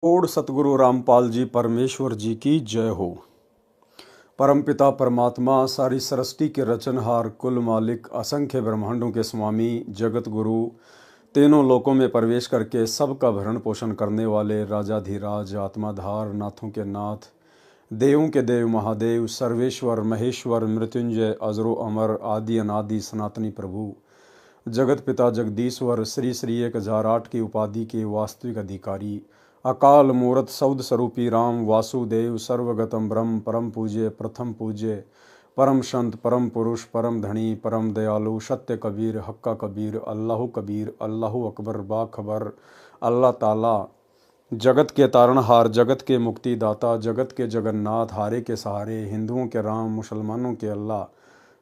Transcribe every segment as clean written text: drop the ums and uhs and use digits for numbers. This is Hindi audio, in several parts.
ओड सतगुरु रामपाल जी परमेश्वर जी की जय हो। परमपिता परमात्मा सारी सृष्टि के रचनहार, कुल मालिक, असंख्य ब्रह्मांडों के स्वामी, जगत गुरु, तीनों लोकों में प्रवेश करके सबका भरण पोषण करने वाले राजाधिराज, आत्माधार, नाथों के नाथ, देवों के देव महादेव, सर्वेश्वर, महेश्वर, मृत्युंजय, अजरो अमर, आदि अनादि सनातनी प्रभु, जगत पिता जगदीश्वर, श्री श्री 1008 की उपाधि के वास्तविक अधिकारी, अकाल मूर्त सौद स्वरूपी राम वासुदेव, सर्वगतम ब्रह्म, परम पूज्य, प्रथम पूज्य, परम संत, परम पुरुष, परम धनी, परम दयालु, सत्य कबीर, हक्का कबीर, अल्लाह अकबर, बाखबर, अल्लाह ताला, जगत के तारणहार, जगत के मुक्तिदाता, जगत के जगन्नाथ, हारे के सहारे, हिंदुओं के राम, मुसलमानों के अल्लाह,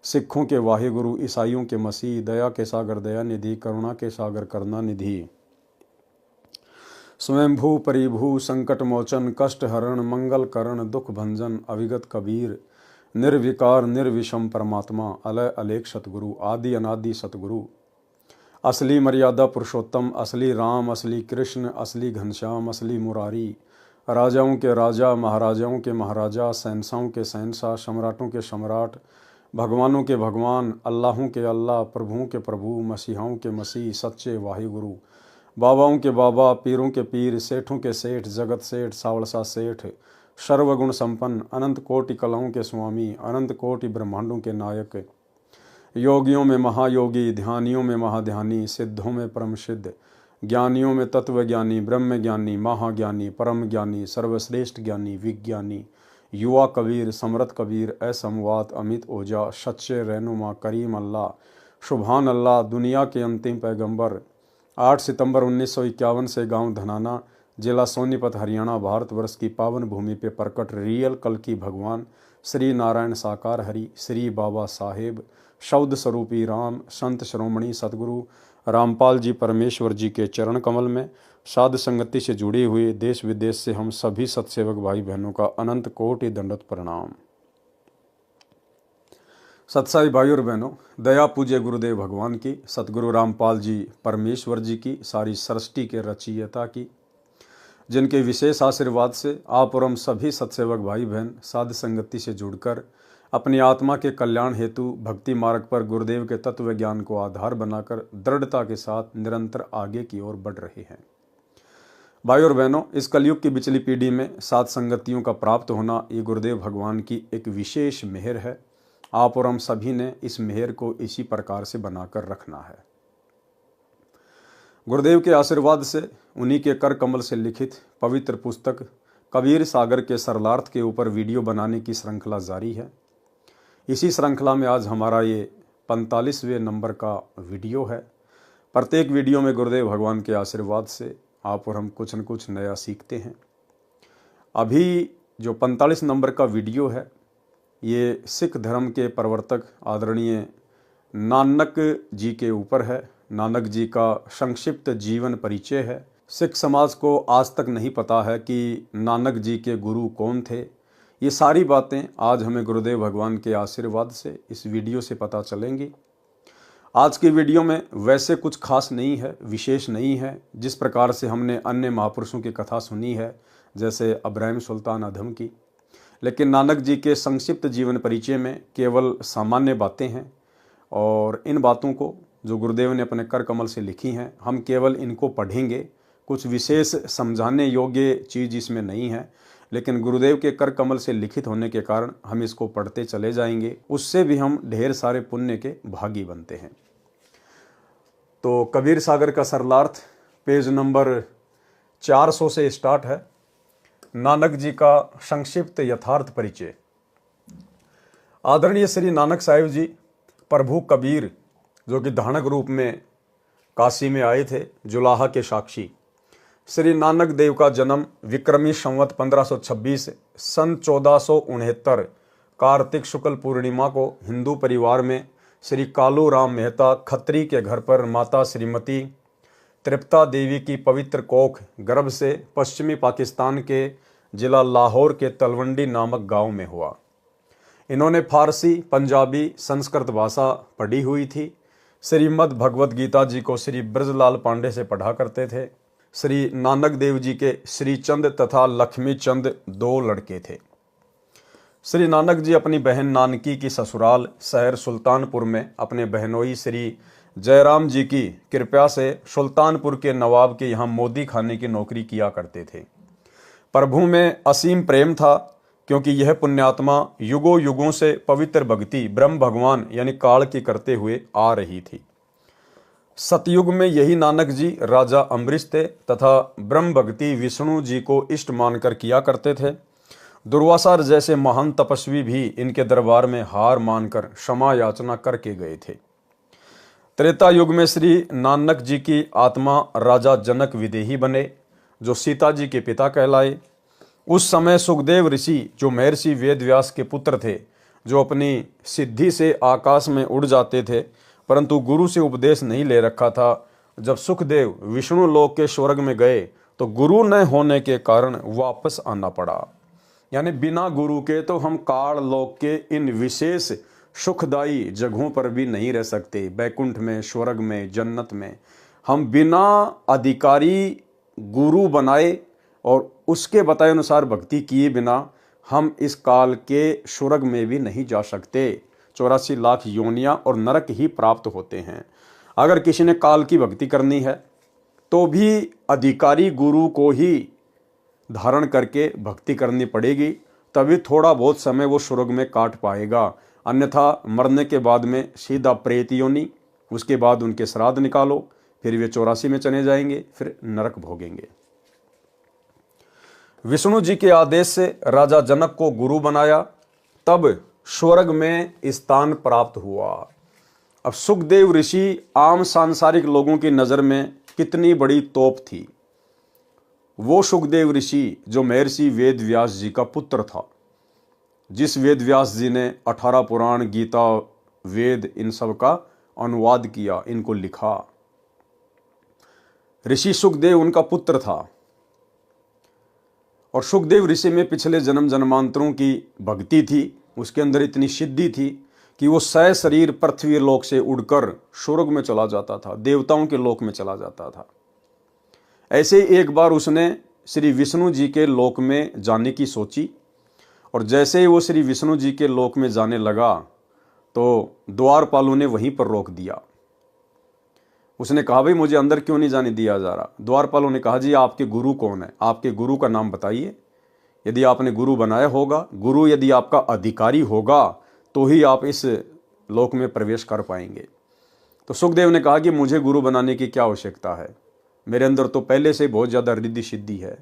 सिखों के वाहिगुरु, ईसाइयों के मसीह, दया के सागर दया निधि, करुणा के सागर करुणा निधि, स्वयंभू परिभू, संकट मोचन, कष्ट हरण, मंगल करण, दुख भंजन, अविगत कबीर, निर्विकार निर्विषम परमात्मा, अलय अलेख सतगुरु, आदि अनादि सतगुरु, असली मर्यादा पुरुषोत्तम, असली राम, असली कृष्ण, असली घनश्याम, असली मुरारी, राजाओं के राजा, महाराजाओं के महाराजा, शहंशाहों के शहंशाह, सम्राटों के सम्राट, भगवानों के भगवान, अल्लाहों के अल्लाह, प्रभुओं के प्रभु, मसीहाओं के मसीह, सच्चे वाहिगुरु, बाबाओं के बाबा, पीरों के पीर, सेठों के सेठ, जगत सेठ, सावलसा सेठ, सर्वगुण संपन्न, अनंत कोटि कलाओं के स्वामी, अनंत कोटि ब्रह्मांडों के नायक, योगियों में महायोगी, ध्यानियों में महाध्यानी, सिद्धों में परम सिद्ध, ज्ञानियों में तत्व ज्ञानी, ब्रह्म ज्ञानी, महाज्ञानी, परम ज्ञानी, सर्वश्रेष्ठ ज्ञानी, विज्ञानी, युवा कबीर, समरथ कबीर, असमवात, अमित ओझा, सच्चे रहनुमा, करीम अल्लाह, सुभान अल्लाह, दुनिया के अंतिम पैगंबर, 8 सितंबर 1951 से गांव धनाना, जिला सोनीपत, हरियाणा, भारतवर्ष की पावन भूमि पे प्रकट रियल कल की भगवान श्री नारायण साकार हरि, श्री बाबा साहेब, शब्द स्वरूपी राम, संत श्रोमणी सतगुरु रामपाल जी परमेश्वर जी के चरण कमल में साध संगति से जुड़े हुए देश विदेश से हम सभी सत्सेवक भाई बहनों का अनंत कोटि दंडवत प्रणाम। सत्साई भाई और बहनों, दया पूज्य गुरुदेव भगवान की, सतगुरु रामपाल जी परमेश्वर जी की, सारी सृष्टि के रचयिता की, जिनके विशेष आशीर्वाद से आप और हम सभी सत्सेवक भाई बहन साध संगति से जुड़कर अपनी आत्मा के कल्याण हेतु भक्ति मार्ग पर गुरुदेव के तत्व ज्ञान को आधार बनाकर दृढ़ता के साथ निरंतर आगे की ओर बढ़ रहे हैं। भाई और बहनों, इस कलयुग की बिचली पीढ़ी में साध संगतियों का प्राप्त होना ये गुरुदेव भगवान की एक विशेष मेहर है। आप और हम सभी ने इस मेहर को इसी प्रकार से बनाकर रखना है। गुरुदेव के आशीर्वाद से उन्हीं के कर कमल से लिखित पवित्र पुस्तक कबीर सागर के सरलार्थ के ऊपर वीडियो बनाने की श्रृंखला जारी है। इसी श्रृंखला में आज हमारा ये 45वें नंबर का वीडियो है। प्रत्येक वीडियो में गुरुदेव भगवान के आशीर्वाद से आप और हम कुछ न कुछ नया सीखते हैं। अभी जो 45 नंबर का वीडियो है ये सिख धर्म के प्रवर्तक आदरणीय नानक जी के ऊपर है। नानक जी का संक्षिप्त जीवन परिचय है। सिख समाज को आज तक नहीं पता है कि नानक जी के गुरु कौन थे। ये सारी बातें आज हमें गुरुदेव भगवान के आशीर्वाद से इस वीडियो से पता चलेंगी। आज की वीडियो में वैसे कुछ खास नहीं है, विशेष नहीं है। जिस प्रकार से हमने अन्य महापुरुषों की कथा सुनी है, जैसे अब्राहिम सुल्तान अधम की, लेकिन नानक जी के संक्षिप्त जीवन परिचय में केवल सामान्य बातें हैं और इन बातों को जो गुरुदेव ने अपने कर कमल से लिखी हैं, हम केवल इनको पढ़ेंगे। कुछ विशेष समझाने योग्य चीज़ इसमें नहीं है, लेकिन गुरुदेव के कर कमल से लिखित होने के कारण हम इसको पढ़ते चले जाएंगे। उससे भी हम ढेर सारे पुण्य के भागी बनते हैं। तो कबीर सागर का सरलार्थ पेज नंबर 400 से स्टार्ट है। नानक जी का संक्षिप्त यथार्थ परिचय। आदरणीय श्री नानक साहिब जी प्रभु कबीर, जो कि धानक रूप में काशी में आए थे, जुलाहा के साक्षी। श्री नानक देव का जन्म विक्रमी संवत 1526 सन 1469 कार्तिक शुक्ल पूर्णिमा को हिंदू परिवार में श्री कालू राम मेहता खत्री के घर पर माता श्रीमती तृप्ता देवी की पवित्र कोख गर्भ से पश्चिमी पाकिस्तान के जिला लाहौर के तलवंडी नामक गांव में हुआ। इन्होंने फारसी, पंजाबी, संस्कृत भाषा पढ़ी हुई थी। श्रीमद् भगवद गीता जी को श्री ब्रजलाल पांडे से पढ़ा करते थे। श्री नानक देव जी के श्री चंद तथा लक्ष्मी चंद 2 लड़के थे। श्री नानक जी अपनी बहन नानकी की ससुराल शहर सुल्तानपुर में अपने बहनोई श्री जयराम जी की कृपा से सुल्तानपुर के नवाब के यहाँ मोदी खाने की नौकरी किया करते थे। प्रभु में असीम प्रेम था, क्योंकि यह पुण्यात्मा युगों युगों से पवित्र भक्ति ब्रह्म भगवान यानी काल की करते हुए आ रही थी। सतयुग में यही नानक जी राजा अम्बरीश थे तथा ब्रह्म भक्ति विष्णु जी को इष्ट मानकर किया करते थे। दुर्वासा जैसे महान तपस्वी भी इनके दरबार में हार मानकर क्षमा याचना करके गए थे। त्रेता युग में श्री नानक जी की आत्मा राजा जनक विदेही बने, जो सीता जी के पिता कहलाए। उस समय सुखदेव ऋषि, जो महर्षि वेदव्यास के पुत्र थे, जो अपनी सिद्धि से आकाश में उड़ जाते थे, परंतु गुरु से उपदेश नहीं ले रखा था। जब सुखदेव विष्णु लोक के स्वर्ग में गए तो गुरु न होने के कारण वापस आना पड़ा। यानी बिना गुरु के तो हम काल लोक के इन विशेष सुखदायी जगहों पर भी नहीं रह सकते। बैकुंठ में, स्वर्ग में, जन्नत में हम बिना अधिकारी गुरु बनाए और उसके बताए अनुसार भक्ति किए बिना हम इस काल के स्वर्ग में भी नहीं जा सकते। 84 लाख योनियां और नरक ही प्राप्त होते हैं। अगर किसी ने काल की भक्ति करनी है तो भी अधिकारी गुरु को ही धारण करके भक्ति करनी पड़ेगी, तभी थोड़ा बहुत समय वो स्वर्ग में काट पाएगा। अन्यथा मरने के बाद में सीधा प्रेत योनि, उसके बाद उनके श्राद्ध निकालो, फिर वे 84 में चले जाएंगे, फिर नरक भोगेंगे। विष्णु जी के आदेश से राजा जनक को गुरु बनाया, तब स्वर्ग में स्थान प्राप्त हुआ। अब सुखदेव ऋषि आम सांसारिक लोगों की नज़र में कितनी बड़ी तोप थी। वो सुखदेव ऋषि जो महर्षि वेद व्यास जी का पुत्र था, जिस वेद व्यास जी ने 18 पुराण, गीता, वेद इन सब का अनुवाद किया, इनको लिखा। ऋषि सुखदेव उनका पुत्र था और सुखदेव ऋषि में पिछले जन्म जन्मांतरों की भक्ति थी। उसके अंदर इतनी सिद्धि थी कि वो सशरीर पृथ्वी लोक से उड़कर स्वर्ग में चला जाता था, देवताओं के लोक में चला जाता था। ऐसे एक बार उसने श्री विष्णु जी के लोक में जाने की सोची, और जैसे ही वो श्री विष्णु जी के लोक में जाने लगा तो द्वारपालों ने वहीं पर रोक दिया। उसने कहा, भाई मुझे अंदर क्यों नहीं जाने दिया जा रहा। द्वारपालों ने कहा, जी आपके गुरु कौन है, आपके गुरु का नाम बताइए। यदि आपने गुरु बनाया होगा, गुरु यदि आपका अधिकारी होगा तो ही आप इस लोक में प्रवेश कर पाएंगे। तो सुखदेव ने कहा कि मुझे गुरु बनाने की क्या आवश्यकता है, मेरे अंदर तो पहले से बहुत ज़्यादा रिद्धि सिद्धि है।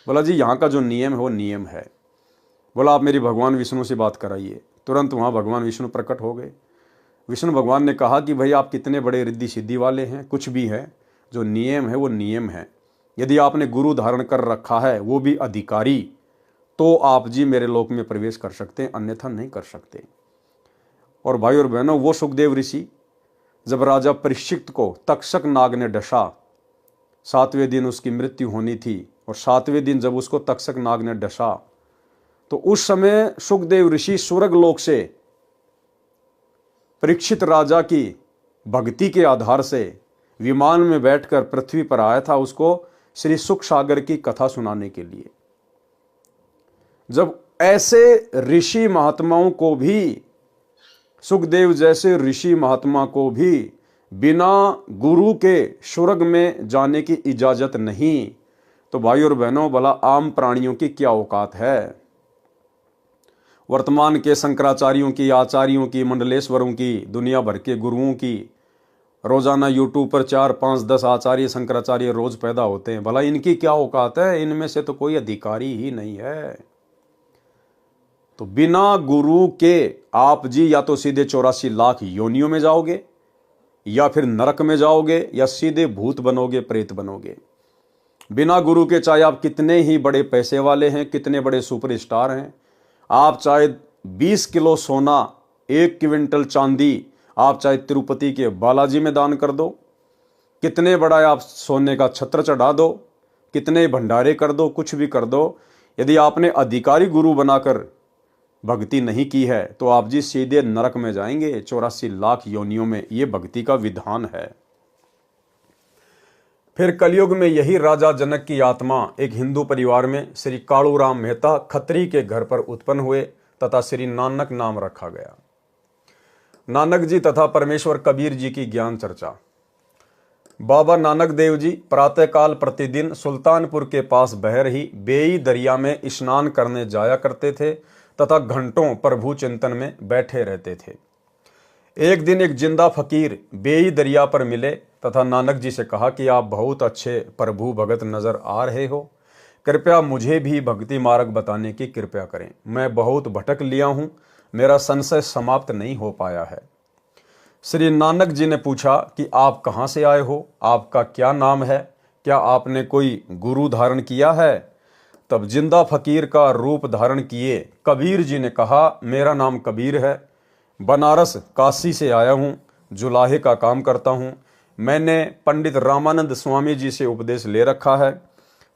बोला, जी यहाँ का जो नियम है वो नियम है। बोला, आप मेरी भगवान विष्णु से बात कराइए। तुरंत वहाँ भगवान विष्णु प्रकट हो गए। विष्णु भगवान ने कहा कि भाई आप कितने बड़े रिद्धि सिद्धि वाले हैं, कुछ भी है, जो नियम है वो नियम है। यदि आपने गुरु धारण कर रखा है, वो भी अधिकारी, तो आप जी मेरे लोक में प्रवेश कर सकते हैं, अन्यथा नहीं कर सकते। और भाई और बहनों, वो सुखदेव ऋषि जब राजा परीक्षित को तक्षक नाग ने डसा, 7वें दिन उसकी मृत्यु होनी थी, और 7वें दिन जब उसको तक्षक नाग ने डसा तो उस समय सुखदेव ऋषि स्वर्ग लोक से परीक्षित राजा की भक्ति के आधार से विमान में बैठकर पृथ्वी पर आया था, उसको श्री सुख सागर की कथा सुनाने के लिए। जब ऐसे ऋषि महात्माओं को भी, सुखदेव जैसे ऋषि महात्मा को भी बिना गुरु के स्वर्ग में जाने की इजाजत नहीं, तो भाई और बहनों भला आम प्राणियों की क्या औकात है। वर्तमान के शंकराचार्यों की, आचार्यों की, मंडलेश्वरों की, दुनिया भर के गुरुओं की रोजाना यूट्यूब पर 4, 5, 10 आचार्य शंकराचार्य रोज पैदा होते हैं। भला इनकी क्या औकात है, इनमें से तो कोई अधिकारी ही नहीं है। तो बिना गुरु के आप जी या तो सीधे 84 लाख योनियों में जाओगे, या फिर नरक में जाओगे, या सीधे भूत बनोगे, प्रेत बनोगे। बिना गुरु के चाहे आप कितने ही बड़े पैसे वाले हैं, कितने बड़े सुपरस्टार हैं, आप चाहे 20 किलो सोना, 1 क्विंटल चांदी आप चाहे तिरुपति के बालाजी में दान कर दो, कितने बड़ा आप सोने का छत्र चढ़ा दो, कितने भंडारे कर दो, कुछ भी कर दो, यदि आपने अधिकारी गुरु बनाकर भक्ति नहीं की है तो आप जी सीधे नरक में जाएंगे। 84 लाख योनियों में, ये भक्ति का विधान है। फिर कलयुग में यही राजा जनक की आत्मा एक हिंदू परिवार में श्री कालूराम मेहता खत्री के घर पर उत्पन्न हुए तथा श्री नानक नाम रखा गया। नानक जी तथा परमेश्वर कबीर जी की ज्ञान चर्चा। बाबा नानक देव जी प्रातःकाल प्रतिदिन सुल्तानपुर के पास बह रही बेई दरिया में स्नान करने जाया करते थे तथा घंटों प्रभु चिंतन में बैठे रहते थे। एक दिन एक जिंदा फकीर बेई दरिया पर मिले तथा नानक जी से कहा कि आप बहुत अच्छे प्रभु भगत नजर आ रहे हो, कृपया मुझे भी भक्ति मार्ग बताने की कृपया करें। मैं बहुत भटक लिया हूं, मेरा संशय समाप्त नहीं हो पाया है। श्री नानक जी ने पूछा कि आप कहाँ से आए हो, आपका क्या नाम है, क्या आपने कोई गुरु धारण किया है? तब जिंदा फकीर का रूप धारण किए कबीर जी ने कहा, मेरा नाम कबीर है, बनारस काशी से आया हूँ, जुलाहे का काम करता हूँ। मैंने पंडित रामानंद स्वामी जी से उपदेश ले रखा है।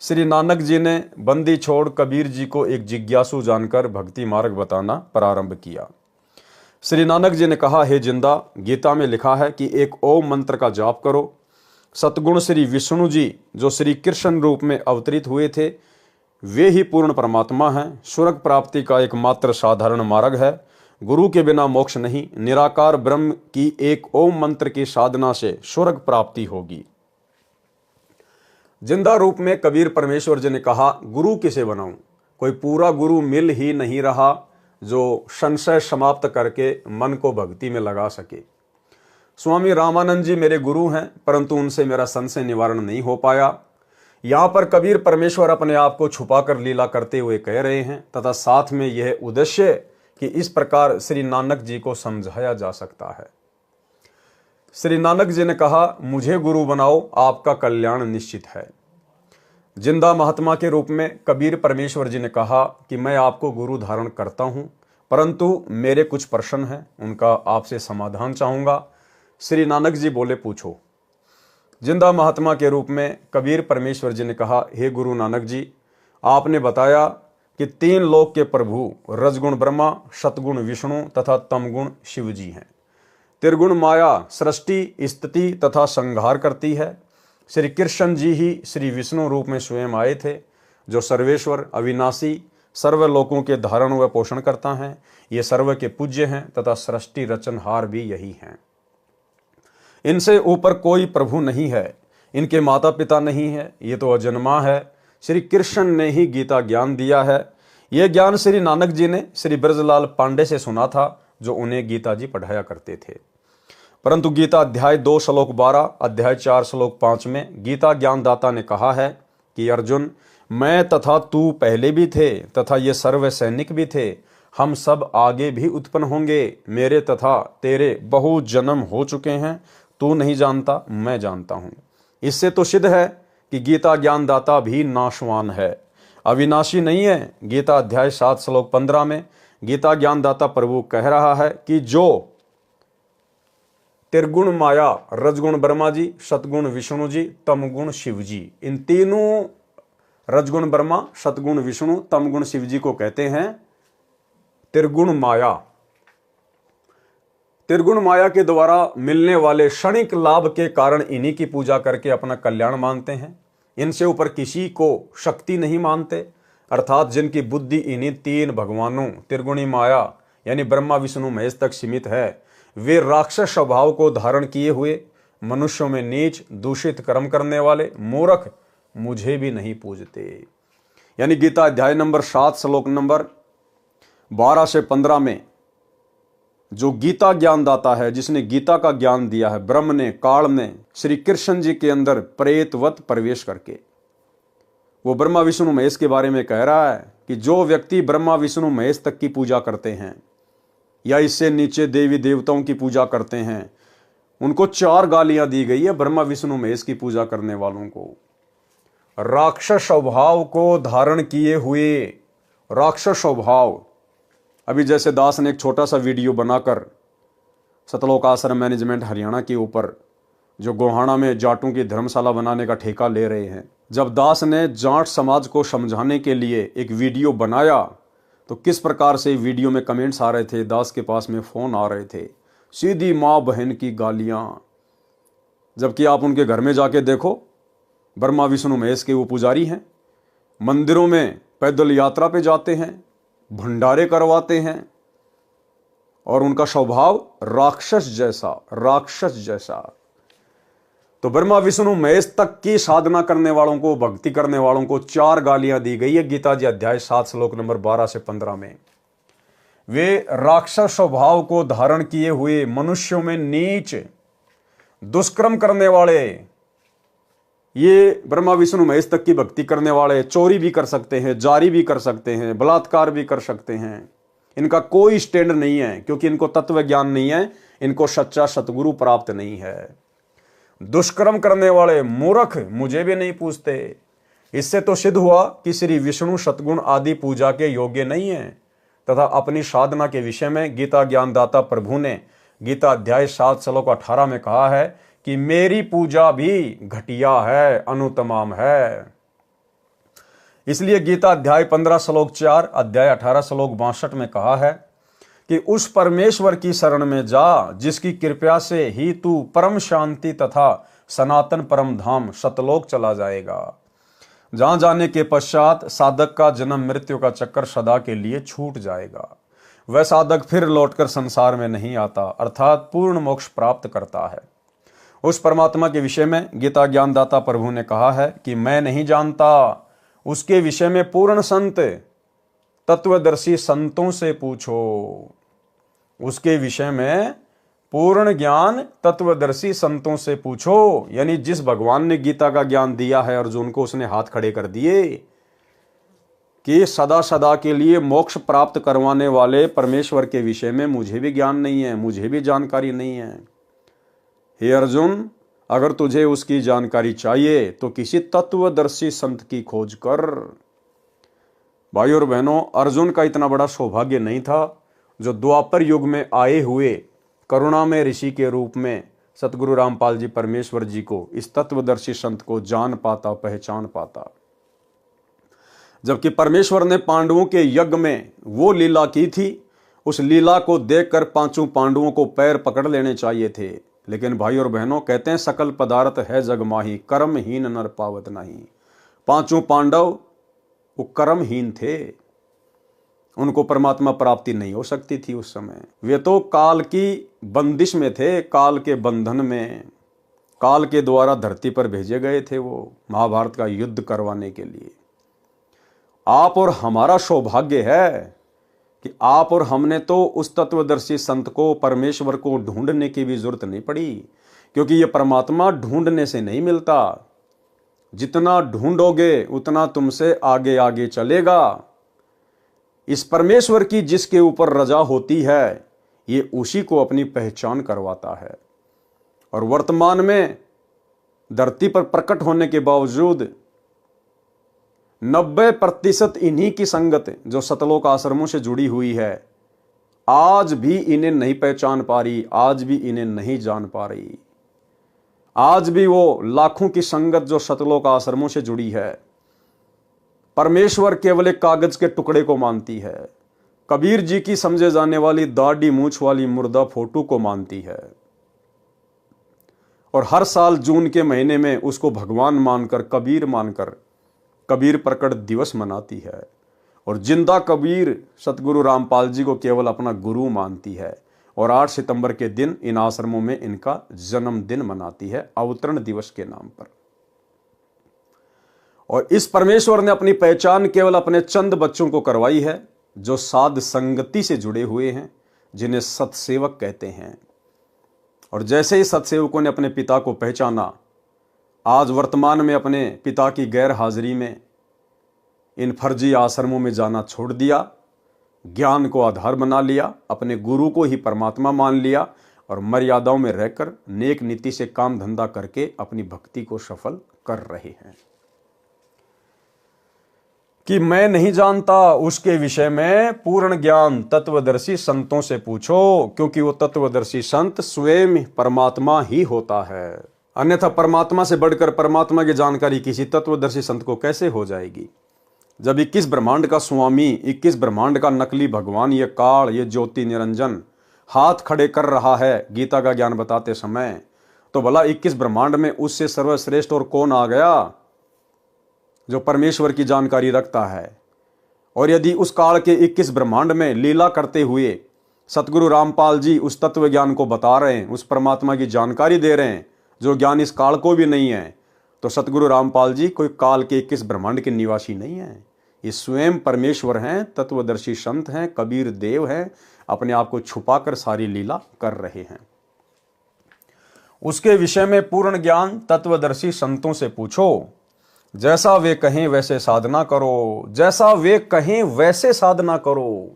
श्री नानक जी ने बंदी छोड़ कबीर जी को एक जिज्ञासु जानकर भक्ति मार्ग बताना प्रारंभ किया। श्री नानक जी ने कहा, हे जिंदा, गीता में लिखा है कि एक ओम मंत्र का जाप करो। सतगुण श्री विष्णु जी जो श्री कृष्ण रूप में अवतरित हुए थे, वे ही पूर्ण परमात्मा हैं। स्वर्ग प्राप्ति का एकमात्र साधारण मार्ग है। गुरु के बिना मोक्ष नहीं। निराकार ब्रह्म की एक ओम मंत्र की साधना से स्वर्ग प्राप्ति होगी। जिंदा रूप में कबीर परमेश्वर जी ने कहा, गुरु किसे बनाऊं? कोई पूरा गुरु मिल ही नहीं रहा जो संशय समाप्त करके मन को भक्ति में लगा सके। स्वामी रामानंद जी मेरे गुरु हैं, परंतु उनसे मेरा संशय निवारण नहीं हो पाया। यहाँ पर कबीर परमेश्वर अपने आप को छुपाकर लीला करते हुए कह रहे हैं तथा साथ में यह उद्देश्य कि इस प्रकार श्री नानक जी को समझाया जा सकता है। श्री नानक जी ने कहा, मुझे गुरु बनाओ, आपका कल्याण निश्चित है। जिंदा महात्मा के रूप में कबीर परमेश्वर जी ने कहा कि मैं आपको गुरु धारण करता हूं, परंतु मेरे कुछ प्रश्न हैं, उनका आपसे समाधान चाहूंगा। श्री नानक जी बोले, पूछो। जिंदा महात्मा के रूप में कबीर परमेश्वर जी ने कहा, हे गुरु नानक जी, आपने बताया कि तीन लोक के प्रभु रजगुण ब्रह्मा, सतगुण विष्णु तथा तमगुण शिव जी हैं। त्रिगुण माया सृष्टि, स्थिति तथा संहार करती है। श्री कृष्ण जी ही श्री विष्णु रूप में स्वयं आए थे, जो सर्वेश्वर, अविनाशी, सर्व लोकों के धारण व पोषण करता है। ये सर्व के पूज्य हैं तथा सृष्टि रचनहार भी यही हैं। इनसे ऊपर कोई प्रभु नहीं है, इनके माता पिता नहीं है, ये तो अजन्मा है। श्री कृष्ण ने ही गीता ज्ञान दिया है। यह ज्ञान श्री नानक जी ने श्री ब्रजलाल पांडे से सुना था, जो उन्हें गीता जी पढ़ाया करते थे। परंतु गीता अध्याय 2 श्लोक 12, अध्याय 4 श्लोक 5 में गीता ज्ञानदाता ने कहा है कि अर्जुन, मैं तथा तू पहले भी थे तथा ये सर्व सैनिक भी थे, हम सब आगे भी उत्पन्न होंगे। मेरे तथा तेरे बहु जन्म हो चुके हैं, तू नहीं जानता, मैं जानता हूं। इससे तो सिद्ध है कि गीता ज्ञानदाता भी नाशवान है, अविनाशी नहीं है। गीता अध्याय 7 श्लोक 15 में गीता ज्ञानदाता प्रभु कह रहा है कि जो त्रिगुण माया, रजगुण ब्रह्मा जी, सतगुण विष्णु जी, तमगुण शिव जी, इन तीनों रजगुण ब्रह्मा, सतगुण विष्णु, तमगुण शिव जी को कहते हैं त्रिगुण माया। त्रिगुण माया के द्वारा मिलने वाले क्षणिक लाभ के कारण इन्हीं की पूजा करके अपना कल्याण मानते हैं। इनसे ऊपर किसी को शक्ति नहीं मानते, अर्थात जिनकी बुद्धि इन्हीं तीन भगवानों त्रिगुणी माया यानी ब्रह्मा विष्णु महेश तक सीमित है, वे राक्षस स्वभाव को धारण किए हुए मनुष्यों में नीच दूषित कर्म करने वाले मूर्ख मुझे भी नहीं पूजते। यानी गीता अध्याय नंबर 7 श्लोक नंबर 12 से 15 में जो गीता ज्ञानदाता है, जिसने गीता का ज्ञान दिया है, ब्रह्म ने, काल ने श्री कृष्ण जी के अंदर प्रेतवत प्रवेश करके, वो ब्रह्मा विष्णु महेश के बारे में कह रहा है कि जो व्यक्ति ब्रह्मा विष्णु महेश तक की पूजा करते हैं या इससे नीचे देवी देवताओं की पूजा करते हैं, उनको 4 गालियां दी गई है ब्रह्मा विष्णु महेश की पूजा करने वालों को। राक्षस स्वभाव को धारण किए हुए, राक्षस स्वभाव। अभी जैसे दास ने एक छोटा सा वीडियो बनाकर सतलोक आश्रम मैनेजमेंट हरियाणा के ऊपर जो गोहाना में जाटों की धर्मशाला बनाने का ठेका ले रहे हैं, जब दास ने जाट समाज को समझाने के लिए एक वीडियो बनाया तो किस प्रकार से वीडियो में कमेंट्स आ रहे थे, दास के पास में फ़ोन आ रहे थे, सीधी माँ बहन की गालियाँ। जबकि आप उनके घर में जाके देखो, ब्रह्मा विष्णु महेश के वो पुजारी हैं, मंदिरों में पैदल यात्रा पे जाते हैं, भंडारे करवाते हैं, और उनका स्वभाव राक्षस जैसा। तो ब्रह्मा विष्णु महेश तक की साधना करने वालों को, भक्ति करने वालों को 4 गालियां दी गई है गीता जी अध्याय 7 श्लोक नंबर 12 से 15 में। वे राक्षस स्वभाव को धारण किए हुए मनुष्यों में नीच दुष्कर्म करने वाले, ये ब्रह्मा विष्णु महेश तक की भक्ति करने वाले चोरी भी कर सकते हैं, जारी भी कर सकते हैं, बलात्कार भी कर सकते हैं। इनका कोई स्टैंड नहीं है, क्योंकि इनको तत्व ज्ञान नहीं है, इनको सच्चा सतगुरु प्राप्त नहीं है। दुष्कर्म करने वाले मूर्ख मुझे भी नहीं पूछते। इससे तो सिद्ध हुआ कि श्री विष्णु सतगुण आदि पूजा के योग्य नहीं है, तथा अपनी साधना के विषय में गीता ज्ञानदाता प्रभु ने गीता अध्याय 7 श्लोक 18 में कहा है कि मेरी पूजा भी घटिया है, अनुतमाम है। इसलिए गीता अध्याय 15 श्लोक 4, अध्याय 18 श्लोक 62 में कहा है कि उस परमेश्वर की शरण में जा जिसकी कृपा से ही तू परम शांति तथा सनातन परम धाम सतलोक चला जाएगा, जहां जाने के पश्चात साधक का जन्म मृत्यु का चक्कर सदा के लिए छूट जाएगा। वह साधक फिर लौटकर संसार में नहीं आता, अर्थात पूर्ण मोक्ष प्राप्त करता है। उस परमात्मा के विषय में गीता ज्ञानदाता प्रभु ने कहा है कि मैं नहीं जानता, उसके विषय में पूर्ण संत तत्वदर्शी संतों से पूछो। उसके विषय में पूर्ण ज्ञान तत्वदर्शी संतों से पूछो, यानी जिस भगवान ने गीता का ज्ञान दिया है अर्जुन को, उसने हाथ खड़े कर दिए कि सदा सदा के लिए मोक्ष प्राप्त करवाने वाले परमेश्वर के विषय में मुझे भी ज्ञान नहीं है, मुझे भी जानकारी नहीं है। हे अर्जुन, अगर तुझे उसकी जानकारी चाहिए तो किसी तत्वदर्शी संत की खोज कर। भाई और बहनों, अर्जुन का इतना बड़ा सौभाग्य नहीं था जो द्वापर युग में आए हुए करुणामय ऋषि के रूप में सतगुरु रामपाल जी परमेश्वर जी को, इस तत्वदर्शी संत को जान पाता, पहचान पाता। जबकि परमेश्वर ने पांडवों के यज्ञ में वो लीला की थी, उस लीला को देखकर 5 पांडवों को पैर पकड़ लेने चाहिए थे। लेकिन भाई और बहनों, कहते हैं सकल पदार्थ है जग माही, कर्महीन नर पावत नहीं। 5 पांडव वो कर्महीन थे, उनको परमात्मा प्राप्ति नहीं हो सकती थी उस समय। वे तो काल की बंदिश में थे, काल के बंधन में, काल के द्वारा धरती पर भेजे गए थे वो महाभारत का युद्ध करवाने के लिए। आप और हमारा सौभाग्य है कि आप और हमने तो उस तत्वदर्शी संत को, परमेश्वर को ढूंढने की भी जरूरत नहीं पड़ी, क्योंकि ये परमात्मा ढूंढने से नहीं मिलता। जितना ढूंढोगे उतना तुमसे आगे आगे चलेगा। इस परमेश्वर की जिसके ऊपर रजा होती है, ये उसी को अपनी पहचान करवाता है। और वर्तमान में धरती पर प्रकट होने के बावजूद 90% इन्हीं की संगत जो सतलोक आश्रमों से जुड़ी हुई है, आज भी इन्हें नहीं पहचान पा रही, आज भी इन्हें नहीं जान पा रही। आज भी वो लाखों की संगत जो सतलोक आश्रमों से जुड़ी है, परमेश्वर केवल एक कागज के टुकड़े को मानती है। कबीर जी की समझे जाने वाली दाढ़ी मूछ वाली मुर्दा फोटो को मानती है, और हर साल जून के महीने में उसको भगवान मानकर, कबीर मानकर कबीर प्रकट दिवस मनाती है। और जिंदा कबीर सतगुरु रामपाल जी को केवल अपना गुरु मानती है। और 8 सितंबर के दिन इन आश्रमों में इनका जन्मदिन मनाती है, अवतरण दिवस के नाम पर। और इस परमेश्वर ने अपनी पहचान केवल अपने चंद बच्चों को करवाई है, जो साध संगति से जुड़े हुए हैं, जिन्हें सतसेवक कहते हैं। और जैसे ही सतसेवकों ने अपने पिता को पहचाना, आज वर्तमान में अपने पिता की गैर हाजिरी में इन फर्जी आश्रमों में जाना छोड़ दिया, ज्ञान को आधार बना लिया, अपने गुरु को ही परमात्मा मान लिया, और मर्यादाओं में रहकर नेक नीति से काम धंधा करके अपनी भक्ति को सफल कर रहे हैं। कि मैं नहीं जानता, उसके विषय में पूर्ण ज्ञान तत्वदर्शी संतों से पूछो, क्योंकि वो तत्वदर्शी संत स्वयं परमात्मा ही होता है। अन्यथा परमात्मा से बढ़कर परमात्मा की जानकारी किसी तत्वदर्शी संत को कैसे हो जाएगी, जब 21 ब्रह्मांड का स्वामी, 21 ब्रह्मांड का नकली भगवान, ये काल, ये ज्योति निरंजन हाथ खड़े कर रहा है गीता का ज्ञान बताते समय, तो भला 21 ब्रह्मांड में उससे सर्वश्रेष्ठ और कौन आ गया जो परमेश्वर की जानकारी रखता है, और यदि उस काल के 21 ब्रह्मांड में लीला करते हुए सतगुरु रामपाल जी उस तत्व ज्ञान को बता रहे हैं, उस परमात्मा की जानकारी दे रहे हैं जो ज्ञान इस काल को भी नहीं है, तो सतगुरु रामपाल जी कोई काल के 21 ब्रह्मांड के निवासी नहीं है। ये स्वयं परमेश्वर हैं, तत्वदर्शी संत हैं, कबीर देव हैं, अपने आप को छुपाकर सारी लीला कर रहे हैं। उसके विषय में पूर्ण ज्ञान तत्वदर्शी संतों से पूछो, जैसा वे कहें वैसे साधना करो, जैसा वे कहें वैसे साधना करो।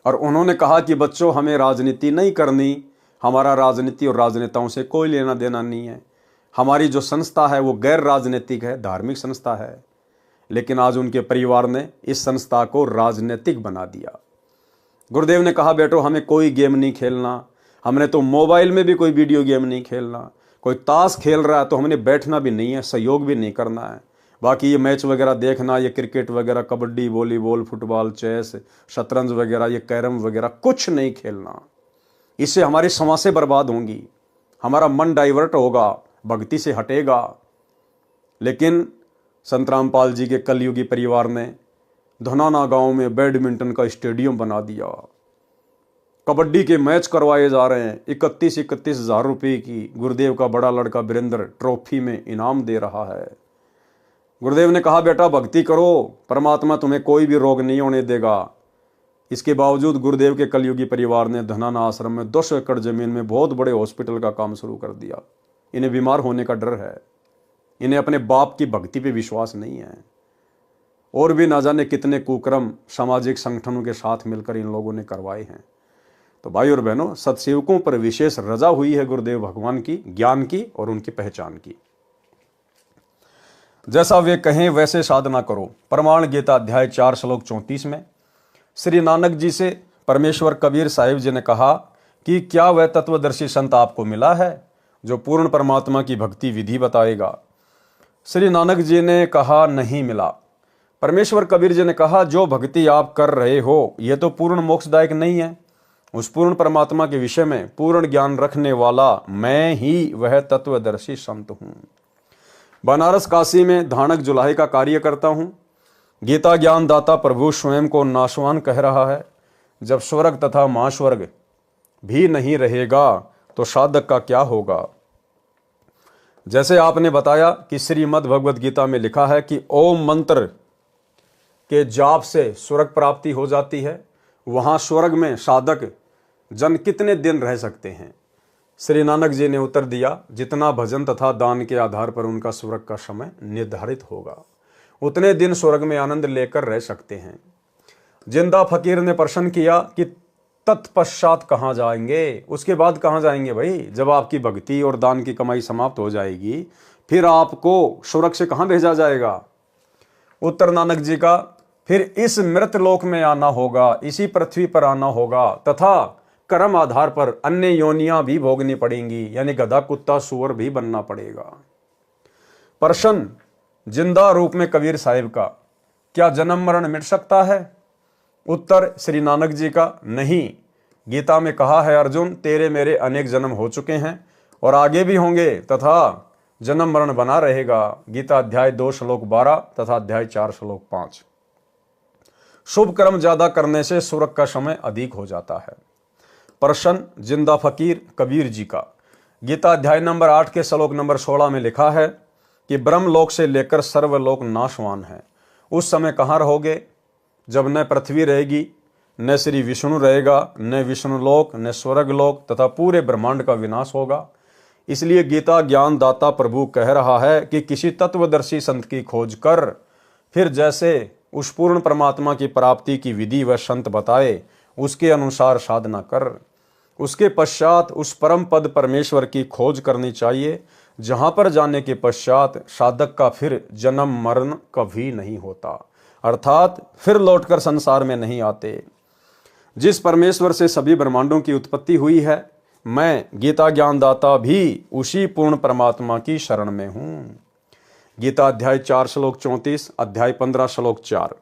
और उन्होंने कहा कि बच्चों, हमें राजनीति नहीं करनी, हमारा राजनीति और राजनेताओं से कोई लेना देना नहीं है। हमारी जो संस्था है वो गैर राजनीतिक है, धार्मिक संस्था है। लेकिन आज उनके परिवार ने इस संस्था को राजनीतिक बना दिया। गुरुदेव ने कहा, बेटो हमें कोई गेम नहीं खेलना, हमने तो मोबाइल में भी कोई वीडियो गेम नहीं खेलना, कोई ताश खेल रहा है तो हमने बैठना भी नहीं है, सहयोग भी नहीं करना है। बाकी ये मैच वगैरह देखना, ये क्रिकेट वगैरह, कबड्डी, वॉलीबॉल, फुटबॉल, चेस, शतरंज वगैरह, ये कैरम वगैरह कुछ नहीं खेलना। इससे हमारी समासें बर्बाद होंगी, हमारा मन डाइवर्ट होगा, भक्ति से हटेगा। लेकिन संत रामपाल जी के कलयुगी परिवार ने धनाना गांव में बैडमिंटन का स्टेडियम बना दिया, कबड्डी के मैच करवाए जा रहे हैं, 31 हज़ार रुपये की गुरुदेव का बड़ा लड़का वीरेंद्र ट्रॉफी में इनाम दे रहा है। गुरुदेव ने कहा, बेटा भक्ति करो, परमात्मा तुम्हें कोई भी रोग नहीं होने देगा। इसके बावजूद गुरुदेव के कलयुगी परिवार ने धनाना आश्रम में 200 एकड़ जमीन में बहुत बड़े हॉस्पिटल का काम शुरू कर दिया। इन्हें बीमार होने का डर है, इन्हें अपने बाप की भक्ति पे विश्वास नहीं है। और भी ना जाने कितने कुकर्म सामाजिक संगठनों के साथ मिलकर इन लोगों ने करवाए हैं। तो भाई और बहनों, सत्सेवकों पर विशेष रजा हुई है गुरुदेव भगवान की, ज्ञान की और उनकी पहचान की। जैसा वे कहें वैसे साधना करो। प्रमाण गीता अध्याय 4 श्लोक 34 में श्री नानक जी से परमेश्वर कबीर साहिब जी ने कहा कि क्या वह तत्वदर्शी संत आपको मिला है जो पूर्ण परमात्मा की भक्ति विधि बताएगा? श्री नानक जी ने कहा, नहीं मिला। परमेश्वर कबीर जी ने कहा, जो भक्ति आप कर रहे हो यह तो पूर्ण मोक्षदायक नहीं है। उस पूर्ण परमात्मा के विषय में पूर्ण ज्ञान रखने वाला मैं ही वह तत्वदर्शी संत हूं। बनारस काशी में धानक जुलाहे का कार्य करता हूं। गीता ज्ञान दाता प्रभु स्वयं को नाशवान कह रहा है। जब स्वर्ग तथा महास्वर्ग भी नहीं रहेगा तो साधक का क्या होगा? जैसे आपने बताया कि श्रीमद् भगवद गीता में लिखा है कि ओम मंत्र के जाप से स्वर्ग प्राप्ति हो जाती है। वहां स्वर्ग में साधक जन कितने दिन रह सकते हैं? श्री नानक जी ने उत्तर दिया, जितना भजन तथा दान के आधार पर उनका स्वर्ग का समय निर्धारित होगा, उतने दिन स्वर्ग में आनंद लेकर रह सकते हैं। जिंदा फकीर ने प्रश्न किया कि तत्पश्चात कहाँ जाएंगे? उसके बाद कहाँ जाएंगे भाई? जब आपकी भक्ति और दान की कमाई समाप्त हो जाएगी, फिर आपको स्वर्ग से कहाँ भेजा जाएगा? उत्तर नानक जी का, फिर इस मृत लोक में आना होगा, इसी पृथ्वी पर आना होगा तथा कर्म आधार पर अन्य योनियां भी भोगनी पड़ेंगी, यानी गधा, कुत्ता, सुअर भी बनना पड़ेगा। प्रश्न जिंदा रूप में कबीर साहिब का, क्या जन्म मरण मिट सकता है? उत्तर श्री नानक जी का, नहीं। गीता में कहा है, अर्जुन तेरे मेरे अनेक जन्म हो चुके हैं और आगे भी होंगे तथा जन्म मरण बना रहेगा। गीता अध्याय 2 श्लोक 12 तथा अध्याय 4 श्लोक 5। शुभ कर्म ज्यादा करने से स्वर्ग का समय अधिक हो जाता है। प्रश्न जिंदा फकीर कबीर जी का, गीता अध्याय नंबर 8 के श्लोक नंबर 16 में लिखा है कि ब्रह्मलोक से लेकर सर्वलोक नाशवान है। उस समय कहाँ रहोगे? जब न पृथ्वी रहेगी, न श्री विष्णु रहेगा, न विष्णुलोक, न स्वर्गलोक तथा पूरे ब्रह्मांड का विनाश होगा। इसलिए गीता ज्ञान दाता प्रभु कह रहा है कि किसी तत्वदर्शी संत की खोज कर, फिर जैसे उस पूर्ण परमात्मा की प्राप्ति की विधि वह संत बताए उसके अनुसार साधना कर। उसके पश्चात उस परम पद परमेश्वर की खोज करनी चाहिए, जहां पर जाने के पश्चात साधक का फिर जन्म मरण कभी नहीं होता, अर्थात फिर लौटकर संसार में नहीं आते। जिस परमेश्वर से सभी ब्रह्मांडों की उत्पत्ति हुई है, मैं गीता ज्ञानदाता भी उसी पूर्ण परमात्मा की शरण में हूं। गीता अध्याय 4 श्लोक 34, अध्याय 15 श्लोक 4।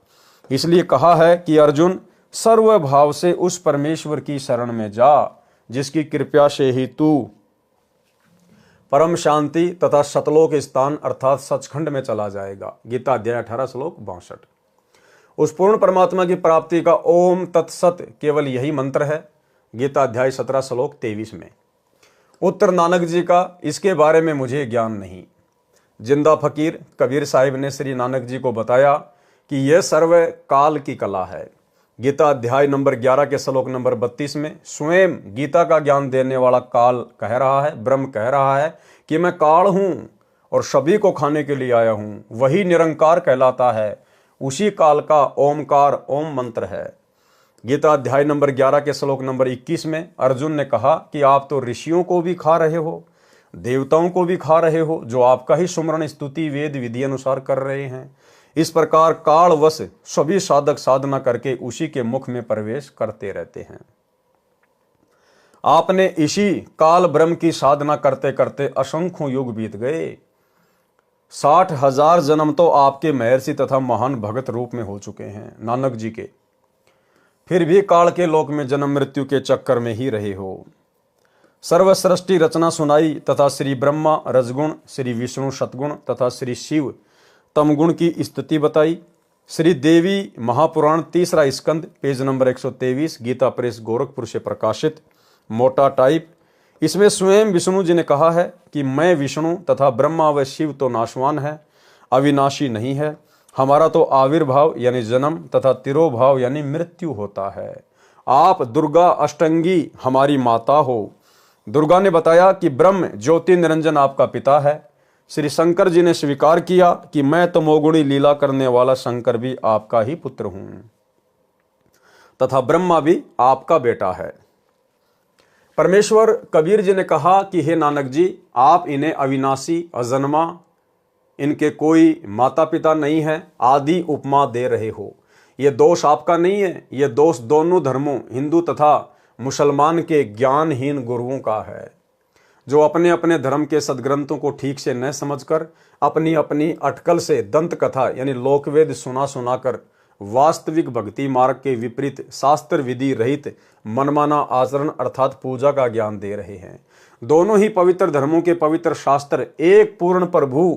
इसलिए कहा है कि अर्जुन सर्वभाव से उस परमेश्वर की शरण में जा, जिसकी कृपा से ही तू परम शांति तथा सतलोक स्थान अर्थात सचखंड में चला जाएगा। गीता अध्याय 18 श्लोक 62। उस पूर्ण परमात्मा की प्राप्ति का ओम तत्सत केवल यही मंत्र है। गीता अध्याय 17 श्लोक 23 में। उत्तर नानक जी का, इसके बारे में मुझे ज्ञान नहीं। जिंदा फकीर कबीर साहिब ने श्री नानक जी को बताया कि यह सर्व काल की कला है। गीता अध्याय नंबर 11 के श्लोक नंबर 32 में स्वयं गीता का ज्ञान देने वाला काल कह रहा है, ब्रह्म कह रहा है कि मैं काल हूं और सभी को खाने के लिए आया हूं। वही निरंकार कहलाता है, उसी काल का ओमकार ओम मंत्र है। गीता अध्याय नंबर 11 के श्लोक नंबर 21 में अर्जुन ने कहा कि आप तो ऋषियों को भी खा रहे हो, देवताओं को भी खा रहे हो, जो आपका ही सुमरण स्तुति वेद विधि अनुसार कर रहे हैं। इस प्रकार कालवश सभी साधक साधना करके उसी के मुख में प्रवेश करते रहते हैं। आपने इसी काल ब्रह्म की साधना करते करते असंख्यों युग बीत गए। 60,000 जन्म तो आपके महर्षि तथा महान भगत रूप में हो चुके हैं नानक जी के, फिर भी काल के लोक में जन्म मृत्यु के चक्कर में ही रहे हो। सर्वसृष्टि रचना सुनाई तथा श्री ब्रह्मा रजगुण, श्री विष्णु सतगुण तथा श्री शिव तमगुण की स्तुति बताई। श्री देवी महापुराण 3रा स्कंद page number 123 Gita Press Gorakhpur से प्रकाशित मोटा टाइप। इसमें स्वयं विष्णु जी ने कहा है कि मैं विष्णु तथा ब्रह्मा व शिव तो नाशवान है, अविनाशी नहीं है। हमारा तो आविर्भाव यानी जन्म तथा तिरोभाव यानी मृत्यु होता है। आप दुर्गा अष्टंगी हमारी माता हो। दुर्गा ने बताया कि ब्रह्म ज्योति निरंजन आपका पिता है। श्री शंकर जी ने स्वीकार किया कि मैं तमोगुणी लीला करने वाला शंकर भी आपका ही पुत्र हूं तथा ब्रह्मा भी आपका बेटा है। परमेश्वर कबीर जी ने कहा कि हे नानक जी, आप इन्हें अविनाशी अजन्मा, इनके कोई माता पिता नहीं है, आदि उपमा दे रहे हो। यह दोष आपका नहीं है, यह दोष दोनों धर्मों हिंदू तथा मुसलमान के ज्ञानहीन गुरुओं का है, जो अपने अपने धर्म के सदग्रंथों को ठीक से न समझकर अपनी अपनी अटकल से दंत कथा यानी लोकवेद सुना सुनाकर वास्तविक भक्ति मार्ग के विपरीत शास्त्र विधि रहित मनमाना आचरण अर्थात पूजा का ज्ञान दे रहे हैं। दोनों ही पवित्र धर्मों के पवित्र शास्त्र एक पूर्ण प्रभु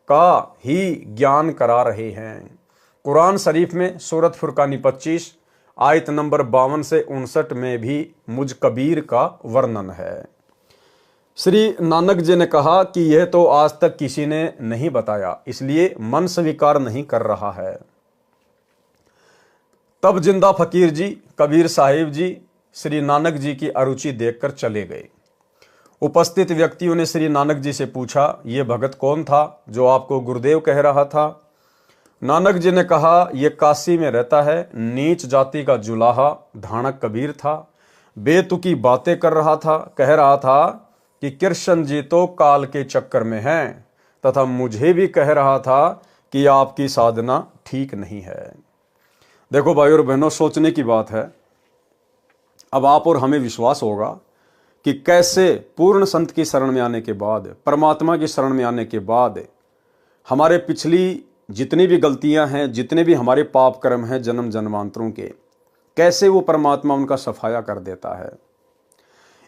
का ही ज्ञान करा रहे हैं। कुरान शरीफ में सूरत फुरकानी 25 आयत नंबर 52 से 59 में भी मुझ कबीर का वर्णन है। श्री नानक जी ने कहा कि यह तो आज तक किसी ने नहीं बताया, इसलिए मन स्वीकार नहीं कर रहा है। तब जिंदा फकीर जी कबीर साहिब जी श्री नानक जी की अरुचि देखकर चले गए। उपस्थित व्यक्तियों ने श्री नानक जी से पूछा, यह भगत कौन था जो आपको गुरुदेव कह रहा था? नानक जी ने कहा, यह काशी में रहता है, नीच जाति का जुलाहा धानक कबीर था। बेतुकी बातें कर रहा था, कह रहा था कि कृष्ण जी तो काल के चक्कर में हैं तथा मुझे भी कह रहा था कि आपकी साधना ठीक नहीं है। देखो भाई और बहनों, सोचने की बात है। अब आप और हमें विश्वास होगा कि कैसे पूर्ण संत की शरण में आने के बाद, परमात्मा की शरण में आने के बाद हमारे पिछली जितनी भी गलतियां हैं, जितने भी हमारे पाप कर्म हैं जन्म जन्मांतरों के, कैसे वो परमात्मा उनका सफाया कर देता है।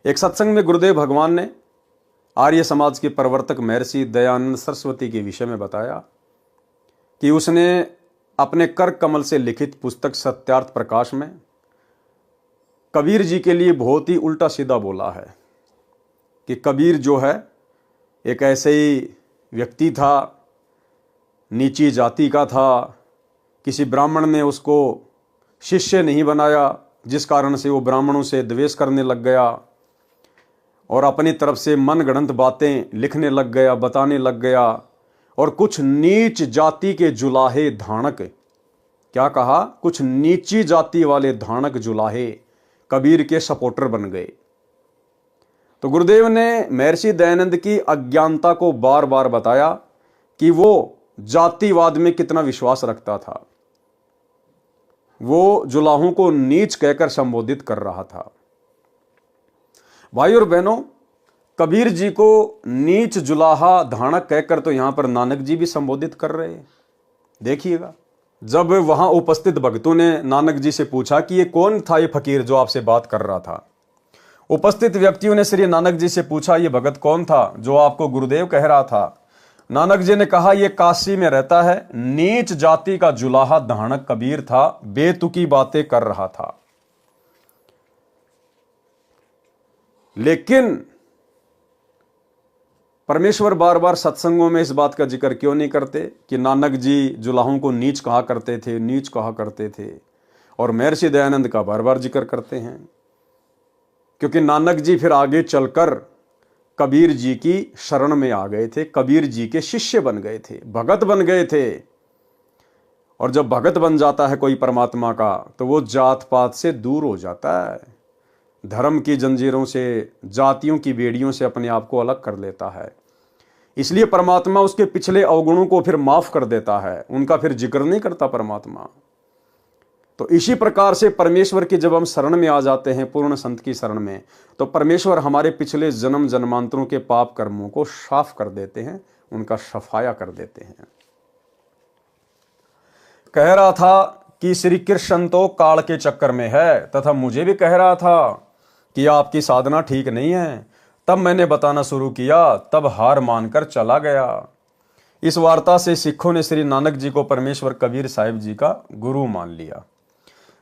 एक सत्संग में गुरुदेव भगवान ने आर्य समाज के प्रवर्तक महर्षि दयानंद सरस्वती के विषय में बताया कि उसने अपने कर कमल से लिखित पुस्तक सत्यार्थ प्रकाश में कबीर जी के लिए बहुत ही उल्टा सीधा बोला है कि कबीर जो है एक ऐसे ही व्यक्ति था, नीची जाति का था, किसी ब्राह्मण ने उसको शिष्य नहीं बनाया, जिस कारण से वो ब्राह्मणों से द्वेष करने लग गया और अपनी तरफ से मनगढ़ंत बातें लिखने लग गया, बताने लग गया। और कुछ नीच जाति के जुलाहे धानक, क्या कहा, कुछ नीची जाति वाले धानक जुलाहे कबीर के सपोर्टर बन गए। तो गुरुदेव ने महर्षि दयानंद की अज्ञानता को बार बार बताया कि वो जातिवाद में कितना विश्वास रखता था। वो जुलाहों को नीच कहकर संबोधित कर रहा था। भाई और बहनों, कबीर जी को नीच जुलाहा धानक कहकर तो यहां पर नानक जी भी संबोधित कर रहे हैं। देखिएगा, जब वहां उपस्थित भक्तों ने नानक जी से पूछा कि ये कौन था ये फकीर जो आपसे बात कर रहा था, उपस्थित व्यक्तियों ने श्री नानक जी से पूछा, ये भगत कौन था जो आपको गुरुदेव कह रहा था? नानक जी ने कहा, यह काशी में रहता है, नीच जाति का जुलाहा धानक कबीर था, बेतुकी बातें कर रहा था। लेकिन परमेश्वर बार बार सत्संगों में इस बात का जिक्र क्यों नहीं करते कि नानक जी जुलाहों को नीच कहा करते थे, नीच कहा करते थे, और महर्षि दयानंद का बार बार जिक्र करते हैं? क्योंकि नानक जी फिर आगे चलकर कबीर जी की शरण में आ गए थे, कबीर जी के शिष्य बन गए थे, भगत बन गए थे। और जब भगत बन जाता है कोई परमात्मा का, तो वो जात पात से दूर हो जाता है, धर्म की जंजीरों से, जातियों की बेड़ियों से अपने आप को अलग कर लेता है। इसलिए परमात्मा उसके पिछले अवगुणों को फिर माफ कर देता है, उनका फिर जिक्र नहीं करता परमात्मा। तो इसी प्रकार से परमेश्वर की जब हम शरण में आ जाते हैं, पूर्ण संत की शरण में, तो परमेश्वर हमारे पिछले जन्म जन्मांतरों के पाप कर्मों को साफ कर देते हैं, उनका सफाया कर देते हैं। कह रहा था कि श्री कृष्ण तो काल के चक्कर में है, तथा मुझे भी कह रहा था कि आपकी साधना ठीक नहीं है। तब मैंने बताना शुरू किया, तब हार मानकर चला गया। इस वार्ता से सिखों ने श्री नानक जी को परमेश्वर कबीर साहिब जी का गुरु मान लिया।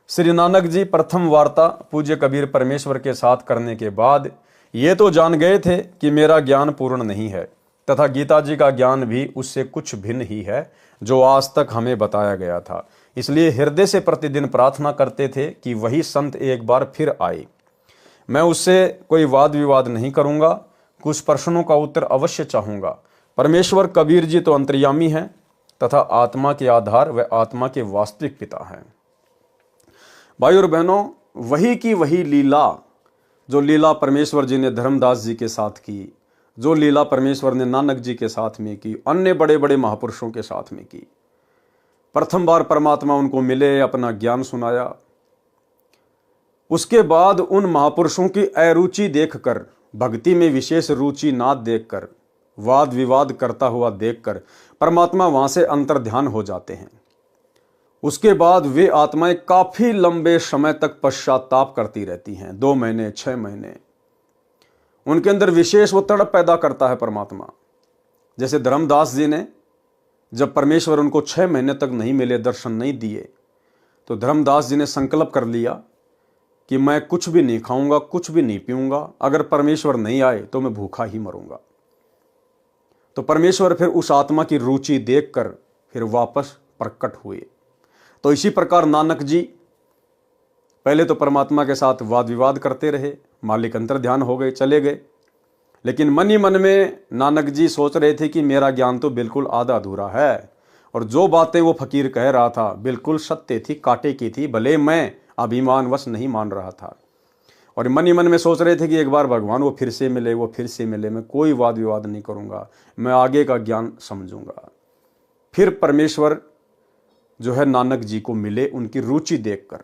श्री नानक जी प्रथम वार्ता पूज्य कबीर परमेश्वर के साथ करने के बाद ये तो जान गए थे कि मेरा ज्ञान पूर्ण नहीं है, तथा गीता जी का ज्ञान भी उससे कुछ भिन्न ही है जो आज तक हमें बताया गया था। इसलिए हृदय से प्रतिदिन प्रार्थना करते थे कि वही संत एक बार फिर आए। मैं उससे कोई वाद विवाद नहीं करूंगा, कुछ प्रश्नों का उत्तर अवश्य चाहूंगा। परमेश्वर कबीर जी तो अंतर्यामी हैं तथा आत्मा के आधार व आत्मा के वास्तविक पिता हैं। भाई और बहनों, वही की वही लीला, जो लीला परमेश्वर जी ने धर्मदास जी के साथ की, जो लीला परमेश्वर ने नानक जी के साथ में की, अन्य बड़े बड़े महापुरुषों के साथ में की। प्रथम बार परमात्मा उनको मिले, अपना ज्ञान सुनाया। उसके बाद उन महापुरुषों की अरुचि देखकर, भक्ति में विशेष रुचि ना देखकर, वाद विवाद करता हुआ देखकर परमात्मा वहां से अंतर्ध्यान हो जाते हैं। उसके बाद वे आत्माएं काफी लंबे समय तक पश्चाताप करती रहती हैं, 2 महीने 6 महीने। उनके अंदर विशेष वो तड़प पैदा करता है परमात्मा। जैसे धर्मदास जी ने, जब परमेश्वर उनको 6 महीने तक नहीं मिले, दर्शन नहीं दिए, तो धर्मदास जी ने संकल्प कर लिया कि मैं कुछ भी नहीं खाऊंगा, कुछ भी नहीं पीऊंगा, अगर परमेश्वर नहीं आए तो मैं भूखा ही मरूंगा। तो परमेश्वर फिर उस आत्मा की रुचि देखकर फिर वापस प्रकट हुए। तो इसी प्रकार नानक जी पहले तो परमात्मा के साथ वाद विवाद करते रहे, मालिक अंतर ध्यान हो गए, चले गए। लेकिन मन ही मन में नानक जी सोच रहे थे कि मेरा ज्ञान तो बिल्कुल आधा अधूरा है, और जो बातें वो फकीर कह रहा था बिल्कुल सत्य थी, कांटे की थी, भले मैं अभिमानवश नहीं मान रहा था। और मन ही मन में सोच रहे थे कि एक बार भगवान वो फिर से मिले, वो फिर से मिले, मैं कोई वाद विवाद नहीं करूंगा, मैं आगे का ज्ञान समझूंगा। फिर परमेश्वर जो है नानक जी को मिले, उनकी रुचि देखकर।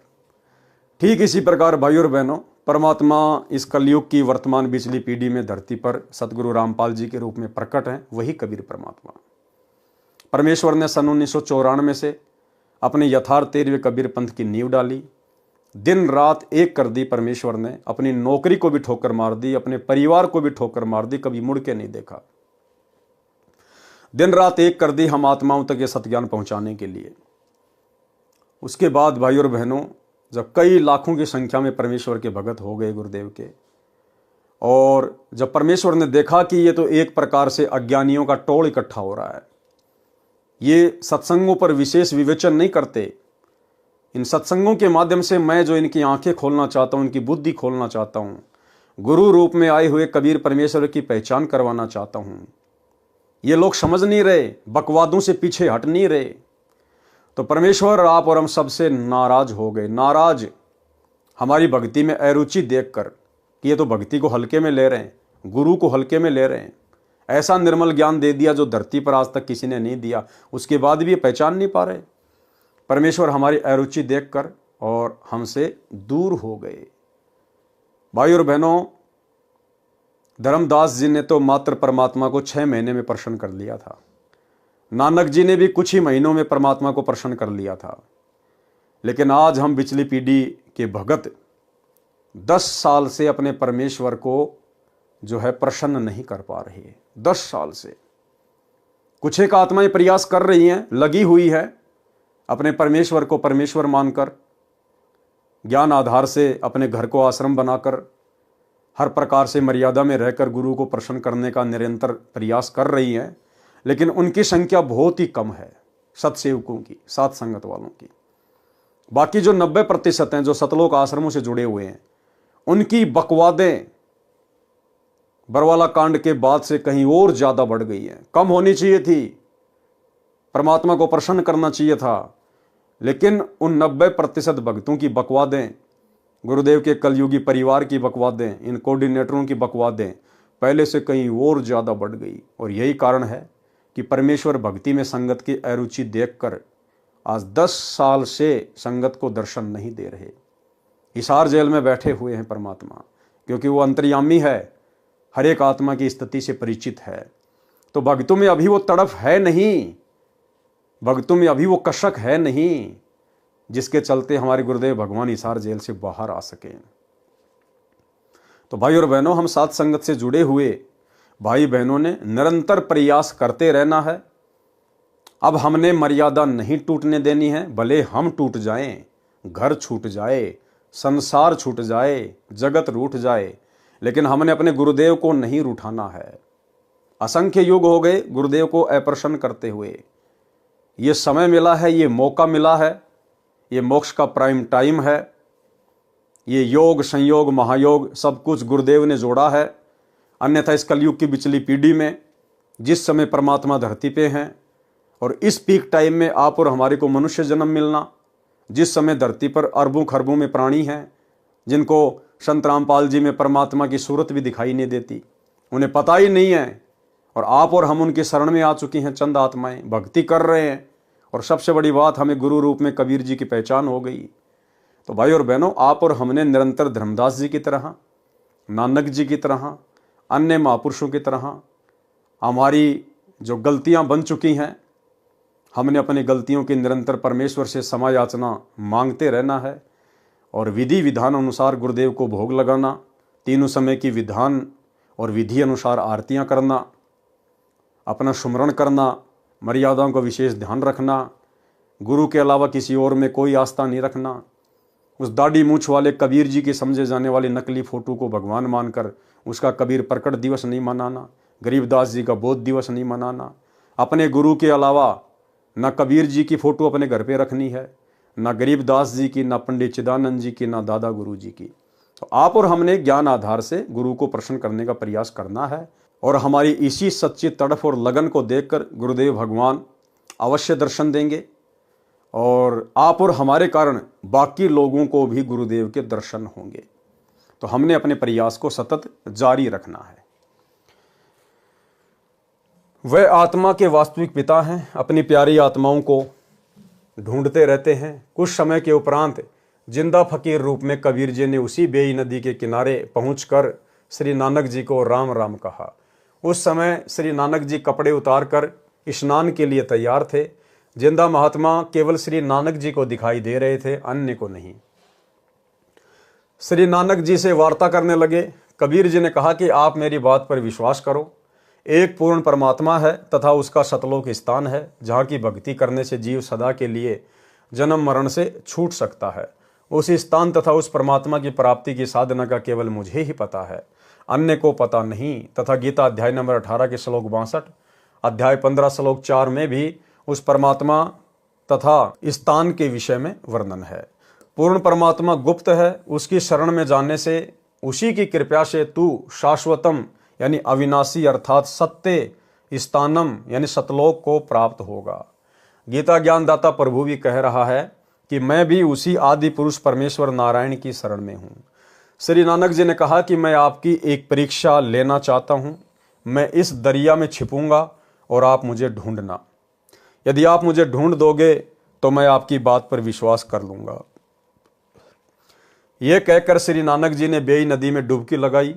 ठीक इसी प्रकार भाइयों और बहनों, परमात्मा इस कलयुग की वर्तमान बिचली पीढ़ी में धरती पर सतगुरु रामपाल जी के रूप में प्रकट हैं, वही कबीर परमात्मा। परमेश्वर ने सन 1994 से अपने यथार्थ 13वें कबीर पंथ की नींव डाली। दिन रात एक कर दी परमेश्वर ने, अपनी नौकरी को भी ठोकर मार दी, अपने परिवार को भी ठोकर मार दी, कभी मुड़ के नहीं देखा। दिन रात एक कर दी हम आत्माओं तक ये सत्ज्ञान पहुंचाने के लिए। उसके बाद भाइयों और बहनों, जब कई लाखों की संख्या में परमेश्वर के भगत हो गए गुरुदेव के, और जब परमेश्वर ने देखा कि ये तो एक प्रकार से अज्ञानियों का टोल इकट्ठा हो रहा है, ये सत्संगों पर विशेष विवेचन नहीं करते, इन सत्संगों के माध्यम से मैं जो इनकी आंखें खोलना चाहता हूं, इनकी बुद्धि खोलना चाहता हूं, गुरु रूप में आए हुए कबीर परमेश्वर की पहचान करवाना चाहता हूं, ये लोग समझ नहीं रहे, बकवादों से पीछे हट नहीं रहे। तो परमेश्वर आप और हम सबसे नाराज हो गए, नाराज हमारी भक्ति में अरुचि देखकर कि ये तो भक्ति को हल्के में ले रहे हैं, गुरु को हल्के में ले रहे हैं। ऐसा निर्मल ज्ञान दे दिया जो धरती पर आज तक किसी ने नहीं दिया, उसके बाद भी ये पहचान नहीं पा रहे। परमेश्वर हमारी अरुचि देखकर और हमसे दूर हो गए। भाई और बहनों, धर्मदास जी ने तो मात्र परमात्मा को 6 महीने में प्रसन्न कर लिया था। नानक जी ने भी कुछ ही महीनों में परमात्मा को प्रसन्न कर लिया था। लेकिन आज हम पिछली पीढ़ी के भगत 10 साल से अपने परमेश्वर को जो है प्रसन्न नहीं कर पा रही है। 10 साल से कुछ एक आत्माएं प्रयास कर रही हैं, लगी हुई है अपने परमेश्वर को परमेश्वर मानकर, ज्ञान आधार से अपने घर को आश्रम बनाकर हर प्रकार से मर्यादा में रहकर गुरु को प्रसन्न करने का निरंतर प्रयास कर रही हैं, लेकिन उनकी संख्या बहुत ही कम है सत्सेवकों की, सात संगत वालों की। बाकी जो 90% हैं जो सतलोक आश्रमों से जुड़े हुए हैं, उनकी बकवादें बरवाला कांड के बाद से कहीं और ज्यादा बढ़ गई हैं। कम होनी चाहिए थी, परमात्मा को प्रसन्न करना चाहिए था, लेकिन उन 90% भक्तों की बकवादें, गुरुदेव के कलयुगी परिवार की बकवादें, इन कोऑर्डिनेटरों की बकवादें पहले से कहीं और ज्यादा बढ़ गई। और यही कारण है कि परमेश्वर भक्ति में संगत की अरुचि देखकर आज 10 साल से संगत को दर्शन नहीं दे रहे। हिसार जेल में बैठे हुए हैं परमात्मा, क्योंकि वो अंतर्यामी है, हर एक आत्मा की स्थिति से परिचित है। तो भक्तों में अभी वो तड़फ है नहीं, भक्तों में अभी वो कशक है नहीं, जिसके चलते हमारे गुरुदेव भगवान हिसार जेल से बाहर आ सके। तो भाई और बहनों, हम साथ संगत से जुड़े हुए भाई बहनों ने निरंतर प्रयास करते रहना है। अब हमने मर्यादा नहीं टूटने देनी है, भले हम टूट जाएं, घर छूट जाए, संसार छूट जाए, जगत रूठ जाए, लेकिन हमने अपने गुरुदेव को नहीं रूठाना है। असंख्य युग हो गए गुरुदेव को अप्रसन्न करते हुए। ये समय मिला है, ये मौका मिला है, ये मोक्ष का प्राइम टाइम है। ये योग संयोग महायोग सब कुछ गुरुदेव ने जोड़ा है। अन्यथा इस कलयुग की बिचली पीढ़ी में जिस समय परमात्मा धरती पे हैं और इस पीक टाइम में आप और हमारे को मनुष्य जन्म मिलना, जिस समय धरती पर अरबों खरबों में प्राणी हैं जिनको संत रामपाल जी में परमात्मा की सूरत भी दिखाई नहीं देती, उन्हें पता ही नहीं है, और आप और हम उनके शरण में आ चुकी हैं। चंद आत्माएं भक्ति कर रहे हैं, और सबसे बड़ी बात, हमें गुरु रूप में कबीर जी की पहचान हो गई। तो भाई और बहनों, आप और हमने निरंतर धर्मदास जी की तरह, नानक जी की तरह, अन्य महापुरुषों की तरह हमारी जो गलतियां बन चुकी हैं, हमने अपनी गलतियों की निरंतर परमेश्वर से क्षमा याचना मांगते रहना है, और विधि विधान अनुसार गुरुदेव को भोग लगाना, तीनों समय की विधान और विधि अनुसार आरतियां करना, अपना सुमरण करना, मर्यादाओं का विशेष ध्यान रखना, गुरु के अलावा किसी और में कोई आस्था नहीं रखना, उस दाढ़ी मूछ वाले कबीर जी की समझे जाने वाली नकली फोटो को भगवान मानकर उसका कबीर प्रकट दिवस नहीं मनाना, गरीबदास जी का बोध दिवस नहीं मनाना, अपने गुरु के अलावा न कबीर जी की फोटो अपने घर पे रखनी है, ना गरीबदास जी की, ना पंडित चिदानंद जी की, ना दादा गुरु जी की। तो आप और हमने ज्ञान आधार से गुरु को प्रसन्न करने का प्रयास करना है, और हमारी इसी सच्ची तड़फ और लगन को देखकर गुरुदेव भगवान अवश्य दर्शन देंगे, और आप और हमारे कारण बाकी लोगों को भी गुरुदेव के दर्शन होंगे। तो हमने अपने प्रयास को सतत जारी रखना है। वह आत्मा के वास्तविक पिता हैं, अपनी प्यारी आत्माओं को ढूंढते रहते हैं। कुछ समय के उपरांत जिंदा फकीर रूप में कबीर जी ने उसी बेई नदी के किनारे पहुंचकर श्री नानक जी को राम राम कहा। उस समय श्री नानक जी कपड़े उतारकर स्नान के लिए तैयार थे। जिंदा महात्मा केवल श्री नानक जी को दिखाई दे रहे थे, अन्य को नहीं। श्री नानक जी से वार्ता करने लगे। कबीर जी ने कहा कि आप मेरी बात पर विश्वास करो, एक पूर्ण परमात्मा है तथा उसका सतलोक स्थान है, जहाँ की भक्ति करने से जीव सदा के लिए जन्म मरण से छूट सकता है। उस स्थान तथा उस परमात्मा की प्राप्ति की साधना का केवल मुझे ही पता है, अन्य को पता नहीं। तथा गीता अध्याय नंबर 18 के श्लोक 62, अध्याय 15 श्लोक 4 में भी उस परमात्मा तथा स्थान के विषय में वर्णन है। पूर्ण परमात्मा गुप्त है, उसकी शरण में जाने से, उसी की कृपा से तू शाश्वतम यानी अविनाशी अर्थात सत्य स्थानम यानी सतलोक को प्राप्त होगा। गीता ज्ञानदाता प्रभु भी कह रहा है कि मैं भी उसी आदि पुरुष परमेश्वर नारायण की शरण में हूँ। श्री नानक जी ने कहा कि मैं आपकी एक परीक्षा लेना चाहता हूँ, मैं इस दरिया में छिपूंगा और आप मुझे ढूंढना। यदि आप मुझे ढूंढ दोगे तो मैं आपकी बात पर विश्वास कर लूँगा। यह कहकर श्री नानक जी ने बेई नदी में डुबकी लगाई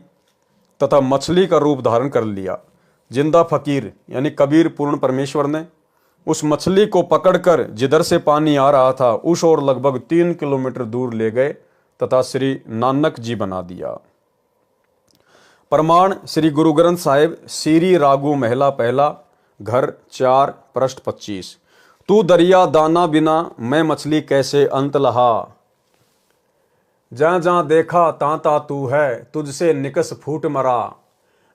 तथा मछली का रूप धारण कर लिया। जिंदा फकीर यानी कबीर पूर्ण परमेश्वर ने उस मछली को पकड़कर जिधर से पानी आ रहा था उस ओर लगभग 3 किलोमीटर दूर ले गए तथा श्री नानक जी बना दिया। प्रमाण श्री गुरु ग्रंथ साहिब सीरी रागू महला पहला घर 4 पृष्ठ 25। तू दरिया दाना बिना मैं मछली कैसे अंत लहा, जहाँ जहाँ देखा ता ता तू है तुझसे निकस फूट मरा,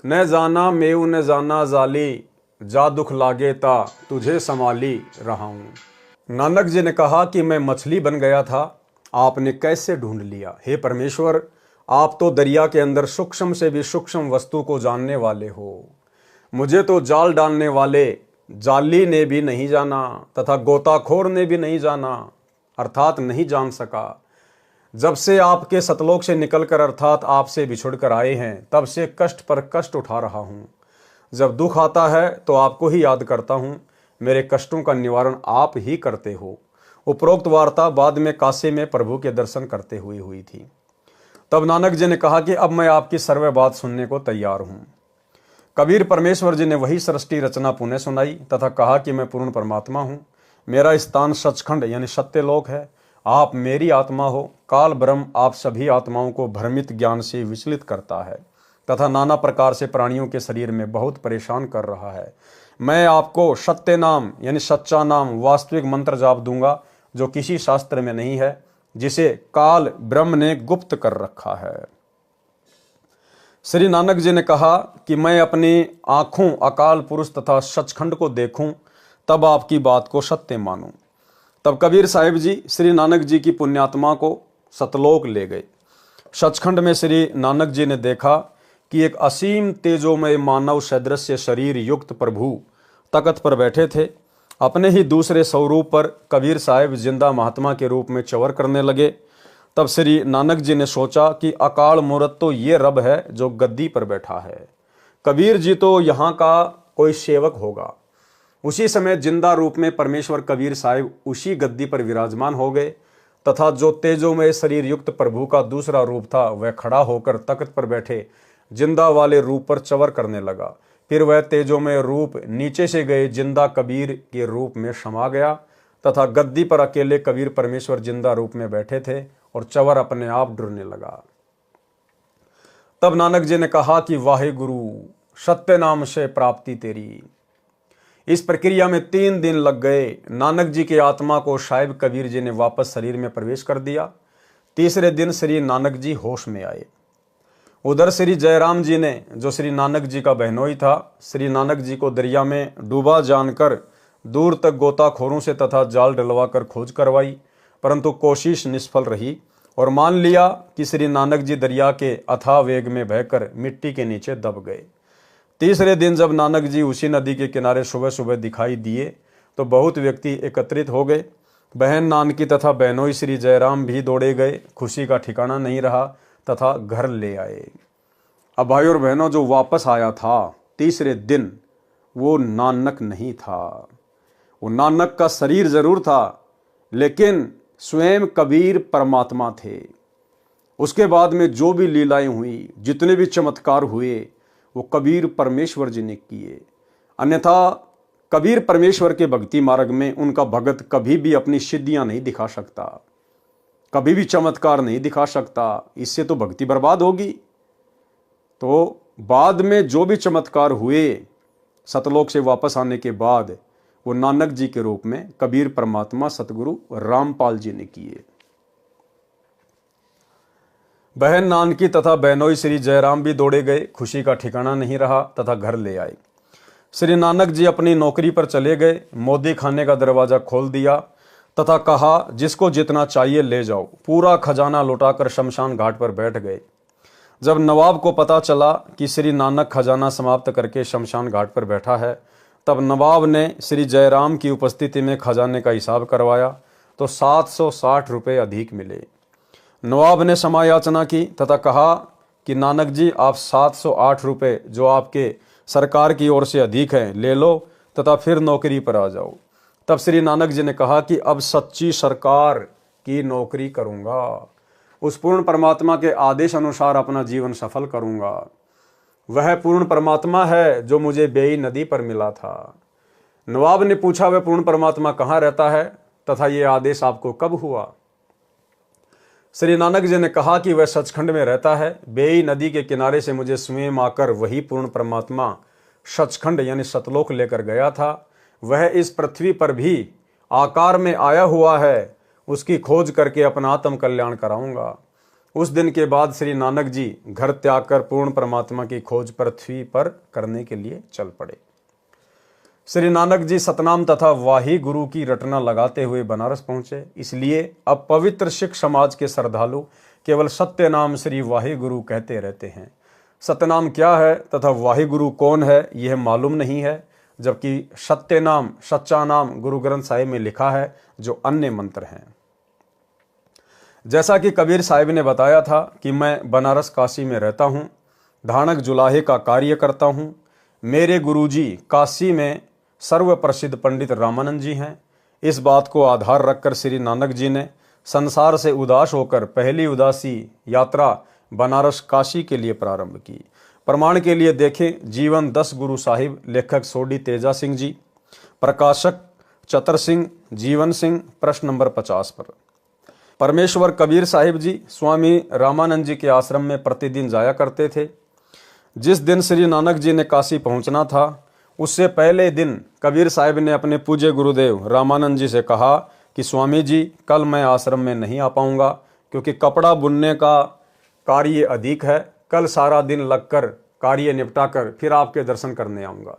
न जाना मेऊ न जाना जाली, जा दुख लागे ता तुझे संभाली रहा हूँ। नानक जी ने कहा कि मैं मछली बन गया था, आपने कैसे ढूंढ लिया। हे परमेश्वर, आप तो दरिया के अंदर सूक्ष्म से भी सूक्ष्म वस्तु को जानने वाले हो। मुझे तो जाल डालने वाले जाली ने भी नहीं जाना तथा गोताखोर ने भी नहीं जाना, अर्थात नहीं जान सका। जब से आपके सतलोक से निकलकर अर्थात आपसे बिछुड़ कर आए हैं, तब से कष्ट पर कष्ट उठा रहा हूँ। जब दुख आता है तो आपको ही याद करता हूँ, मेरे कष्टों का निवारण आप ही करते हो। उपरोक्त वार्ता बाद में काशी में प्रभु के दर्शन करते हुए हुई थी। तब नानक जी ने कहा कि अब मैं आपकी सर्व बात सुनने को तैयार हूँ। कबीर परमेश्वर जी ने वही सृष्टि रचना पुनः सुनाई तथा कहा कि मैं पूर्ण परमात्मा हूँ। मेरा स्थान सचखंड यानी सत्यलोक है। आप मेरी आत्मा हो। काल ब्रह्म आप सभी आत्माओं को भ्रमित ज्ञान से विचलित करता है तथा नाना प्रकार से प्राणियों के शरीर में बहुत परेशान कर रहा है। मैं आपको सत्य नाम यानी सच्चा नाम वास्तविक मंत्र जाप दूंगा, जो किसी शास्त्र में नहीं है, जिसे काल ब्रह्म ने गुप्त कर रखा है। श्री नानक जी ने कहा कि मैं अपनी आंखों अकाल पुरुष तथा सचखंड को देखूं, तब आपकी बात को सत्य मानूं। तब कबीर साहिब जी श्री नानक जी की पुण्यात्मा को सतलोक ले गए। सचखंड में श्री नानक जी ने देखा कि एक असीम तेजोमय मानव सदृश्य शरीर युक्त प्रभु तख्त पर बैठे थे। अपने ही दूसरे स्वरूप पर कबीर साहिब जिंदा महात्मा के रूप में चवर करने लगे। तब श्री नानक जी ने सोचा कि अकाल मूर्त तो ये रब है जो गद्दी पर बैठा है, कबीर जी तो यहाँ का कोई सेवक होगा। उसी समय जिंदा रूप में परमेश्वर कबीर साहिब उसी गद्दी पर विराजमान हो गए तथा जो तेजोमय शरीर युक्त प्रभु का दूसरा रूप था, वह खड़ा होकर तख्त पर बैठे जिंदा वाले रूप पर चवर करने लगा। फिर वह तेजोमय रूप नीचे से गए जिंदा कबीर के रूप में समा गया तथा गद्दी पर अकेले कबीर परमेश्वर जिंदा रूप में बैठे थे और चवर अपने आप डुरने लगा। तब नानक जी ने कहा कि वाहे गुरु, सत्य नाम से प्राप्ति तेरी। इस प्रक्रिया में 3 दिन लग गए। नानक जी की आत्मा को साहिब कबीर जी ने वापस शरीर में प्रवेश कर दिया। तीसरे दिन श्री नानक जी होश में आए। उधर श्री जयराम जी ने, जो श्री नानक जी का बहनोई था, श्री नानक जी को दरिया में डूबा जानकर दूर तक गोताखोरों से तथा जाल डलवाकर खोज करवाई, परंतु कोशिश निष्फल रही और मान लिया कि श्री नानक जी दरिया के अथाह वेग में बहकर मिट्टी के नीचे दब गए। तीसरे दिन जब नानक जी उसी नदी के किनारे सुबह सुबह दिखाई दिए तो बहुत व्यक्ति एकत्रित हो गए। बहन नानकी तथा बहनोई श्री जयराम भी दौड़े गए। खुशी का ठिकाना नहीं रहा तथा घर ले आए। अब भाई और बहनों, जो वापस आया था तीसरे दिन, वो नानक नहीं था। वो नानक का शरीर जरूर था, लेकिन स्वयं कबीर परमात्मा थे। उसके बाद में जो भी लीलाएं हुई, जितने भी चमत्कार हुए, वो कबीर परमेश्वर जी ने किए। अन्यथा कबीर परमेश्वर के भक्ति मार्ग में उनका भगत कभी भी अपनी सिद्धियां नहीं दिखा सकता, कभी भी चमत्कार नहीं दिखा सकता। इससे तो भक्ति बर्बाद होगी। तो बाद में जो भी चमत्कार हुए सतलोक से वापस आने के बाद, वो नानक जी के रूप में कबीर परमात्मा सतगुरु रामपाल जी ने किए। बहन नानकी तथा बहनोई श्री जयराम भी दौड़े गए। खुशी का ठिकाना नहीं रहा तथा घर ले आए। श्री नानक जी अपनी नौकरी पर चले गए। मोदी खाने का दरवाजा खोल दिया तथा कहा, जिसको जितना चाहिए ले जाओ। पूरा खजाना लुटाकर शमशान घाट पर बैठ गए। जब नवाब को पता चला कि श्री नानक खजाना समाप्त करके शमशान घाट पर बैठा है, तब नवाब ने श्री जयराम की उपस्थिति में खजाने का हिसाब करवाया तो 760 रुपये अधिक मिले। नवाब ने क्षमा याचना की तथा कहा कि नानक जी, आप 708 रुपये जो आपके सरकार की ओर से अधिक हैं ले लो तथा फिर नौकरी पर आ जाओ। तब श्री नानक जी ने कहा कि अब सच्ची सरकार की नौकरी करूंगा, उस पूर्ण परमात्मा के आदेश अनुसार अपना जीवन सफल करूंगा। वह पूर्ण परमात्मा है जो मुझे बेई नदी पर मिला था। नवाब ने पूछा, वह पूर्ण परमात्मा कहाँ रहता है तथा ये आदेश आपको कब हुआ? श्री नानक जी ने कहा कि वह सचखंड में रहता है। बेई नदी के किनारे से मुझे स्वयं आकर वही पूर्ण परमात्मा सचखंड यानी सतलोक लेकर गया था। वह इस पृथ्वी पर भी आकार में आया हुआ है, उसकी खोज करके अपना आत्म कल्याण कराऊंगा। उस दिन के बाद श्री नानक जी घर त्याग कर पूर्ण परमात्मा की खोज पृथ्वी पर करने के लिए चल पड़े। श्री नानक जी सतनाम तथा वाही गुरु की रटना लगाते हुए बनारस पहुंचे। इसलिए अब पवित्र सिख समाज के श्रद्धालु केवल सत्य नाम श्री वाही गुरु कहते रहते हैं। सतनाम क्या है तथा वाही गुरु कौन है यह मालूम नहीं है, जबकि सत्य नाम सच्चा नाम गुरु ग्रंथ साहिब में लिखा है जो अन्य मंत्र हैं। जैसा कि कबीर साहिब ने बताया था कि मैं बनारस काशी में रहता हूँ, धानक जुलाहे का कार्य करता हूँ। मेरे गुरुजी काशी में सर्व प्रसिद्ध पंडित रामानंद जी हैं। इस बात को आधार रखकर श्री नानक जी ने संसार से उदास होकर पहली उदासी यात्रा बनारस काशी के लिए प्रारंभ की। प्रमाण के लिए देखें जीवन 10 गुरु साहिब, लेखक सोडी तेजा सिंह जी, प्रकाशक चतर सिंह, जीवन सिंह, प्रश्न नंबर 50 पर। परमेश्वर कबीर साहिब जी स्वामी रामानंद जी के आश्रम में प्रतिदिन जाया करते थे। जिस दिन श्री नानक जी ने काशी पहुंचना था उससे पहले दिन कबीर साहिब ने अपने पूज्य गुरुदेव रामानंद जी से कहा कि स्वामी जी कल मैं आश्रम में नहीं आ पाऊंगा क्योंकि कपड़ा बुनने का कार्य अधिक है। कल सारा दिन लगकर कार्य निपटा कर फिर आपके दर्शन करने आऊँगा।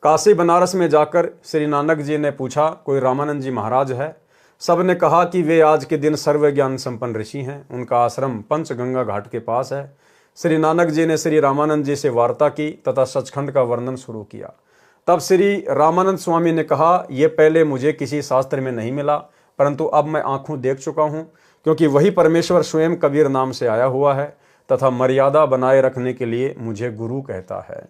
काशी बनारस में जाकर श्री नानक जी ने पूछा कोई रामानंद जी महाराज है। सब ने कहा कि वे आज के दिन सर्व ज्ञान संपन्न ऋषि हैं, उनका आश्रम पंचगंगा घाट के पास है। श्री नानक जी ने श्री रामानंद जी से वार्ता की तथा सचखंड का वर्णन शुरू किया। तब श्री रामानंद स्वामी ने कहा ये पहले मुझे किसी शास्त्र में नहीं मिला, परंतु अब मैं आंखों देख चुका हूँ, क्योंकि वही परमेश्वर स्वयं कबीर नाम से आया हुआ है तथा मर्यादा बनाए रखने के लिए मुझे गुरु कहता है।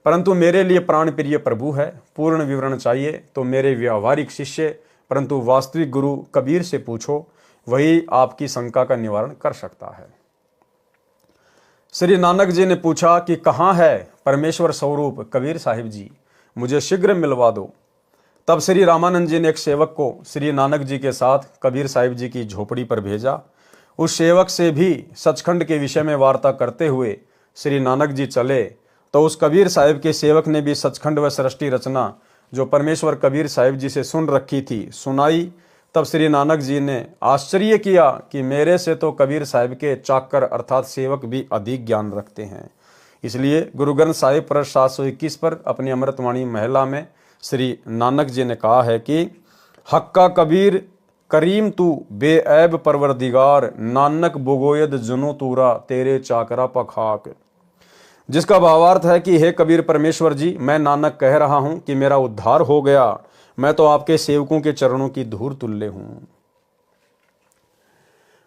परंतु मेरे लिए प्राण प्रिय प्रभु है। पूर्ण विवरण चाहिए तो मेरे व्यावहारिक शिष्य परंतु वास्तविक गुरु कबीर से पूछो, वही आपकी शंका का निवारण कर सकता है। श्री नानक जी ने पूछा कि कहाँ है परमेश्वर स्वरूप कबीर साहिब जी, मुझे शीघ्र मिलवा दो। तब श्री रामानंद जी ने एक सेवक को श्री नानक जी के साथ कबीर साहिब जी की झोपड़ी पर भेजा। उस सेवक से भी सचखंड के विषय में वार्ता करते हुए श्री नानक जी चले तो उस कबीर साहिब के सेवक ने भी सचखंड व सृष्टि रचना जो परमेश्वर कबीर साहिब जी से सुन रखी थी सुनाई। तब श्री नानक जी ने आश्चर्य किया कि मेरे से तो कबीर साहिब के चाकर अर्थात सेवक भी अधिक ज्ञान रखते हैं। इसलिए गुरु ग्रंथ साहिब पर 721 पर अपनी अमृतवाणी महिला में श्री नानक जी ने कहा है कि हक्का कबीर करीम तू बेऐब परवरदिगार, नानक बुगोयद जुनो तूरा तेरे चाकरा पखाक। जिसका भावार्थ है कि हे कबीर परमेश्वर जी, मैं नानक कह रहा हूं कि मेरा उद्धार हो गया, मैं तो आपके सेवकों के चरणों की धूल तुल्य हूं।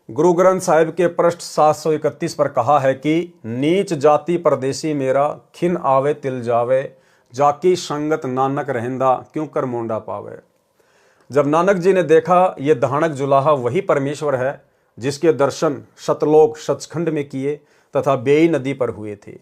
गुरु ग्रंथ साहिब के पृष्ठ 731 पर कहा है कि नीच जाति परदेसी मेरा, खिन आवे तिल जावे, जाकी संगत नानक रहंदा क्यों कर मोंडा पावे। जब नानक जी ने देखा ये धानक जुलाहा वही परमेश्वर है जिसके दर्शन सतलोक सचखंड में किए तथा बेई नदी पर हुए थे,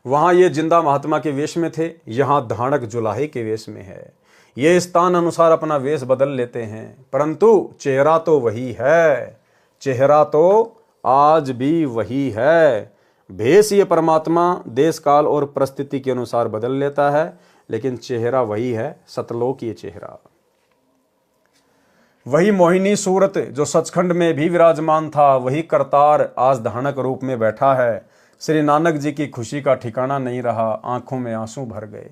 वहां ये जिंदा महात्मा के वेश में थे, यहाँ धानक जुलाहे के वेश में है। ये स्थान अनुसार अपना वेश बदल लेते हैं, परंतु चेहरा तो वही है, चेहरा तो आज भी वही है। भेष ये परमात्मा देश काल और परिस्थिति के अनुसार बदल लेता है, लेकिन चेहरा वही है, सतलोक ये चेहरा। वही मोहिनी सूरत जो सचखंड में भी विराजमान था, वही करतार आज धानक रूप में बैठा है। श्री नानक जी की खुशी का ठिकाना नहीं रहा, आंखों में आंसू भर गए।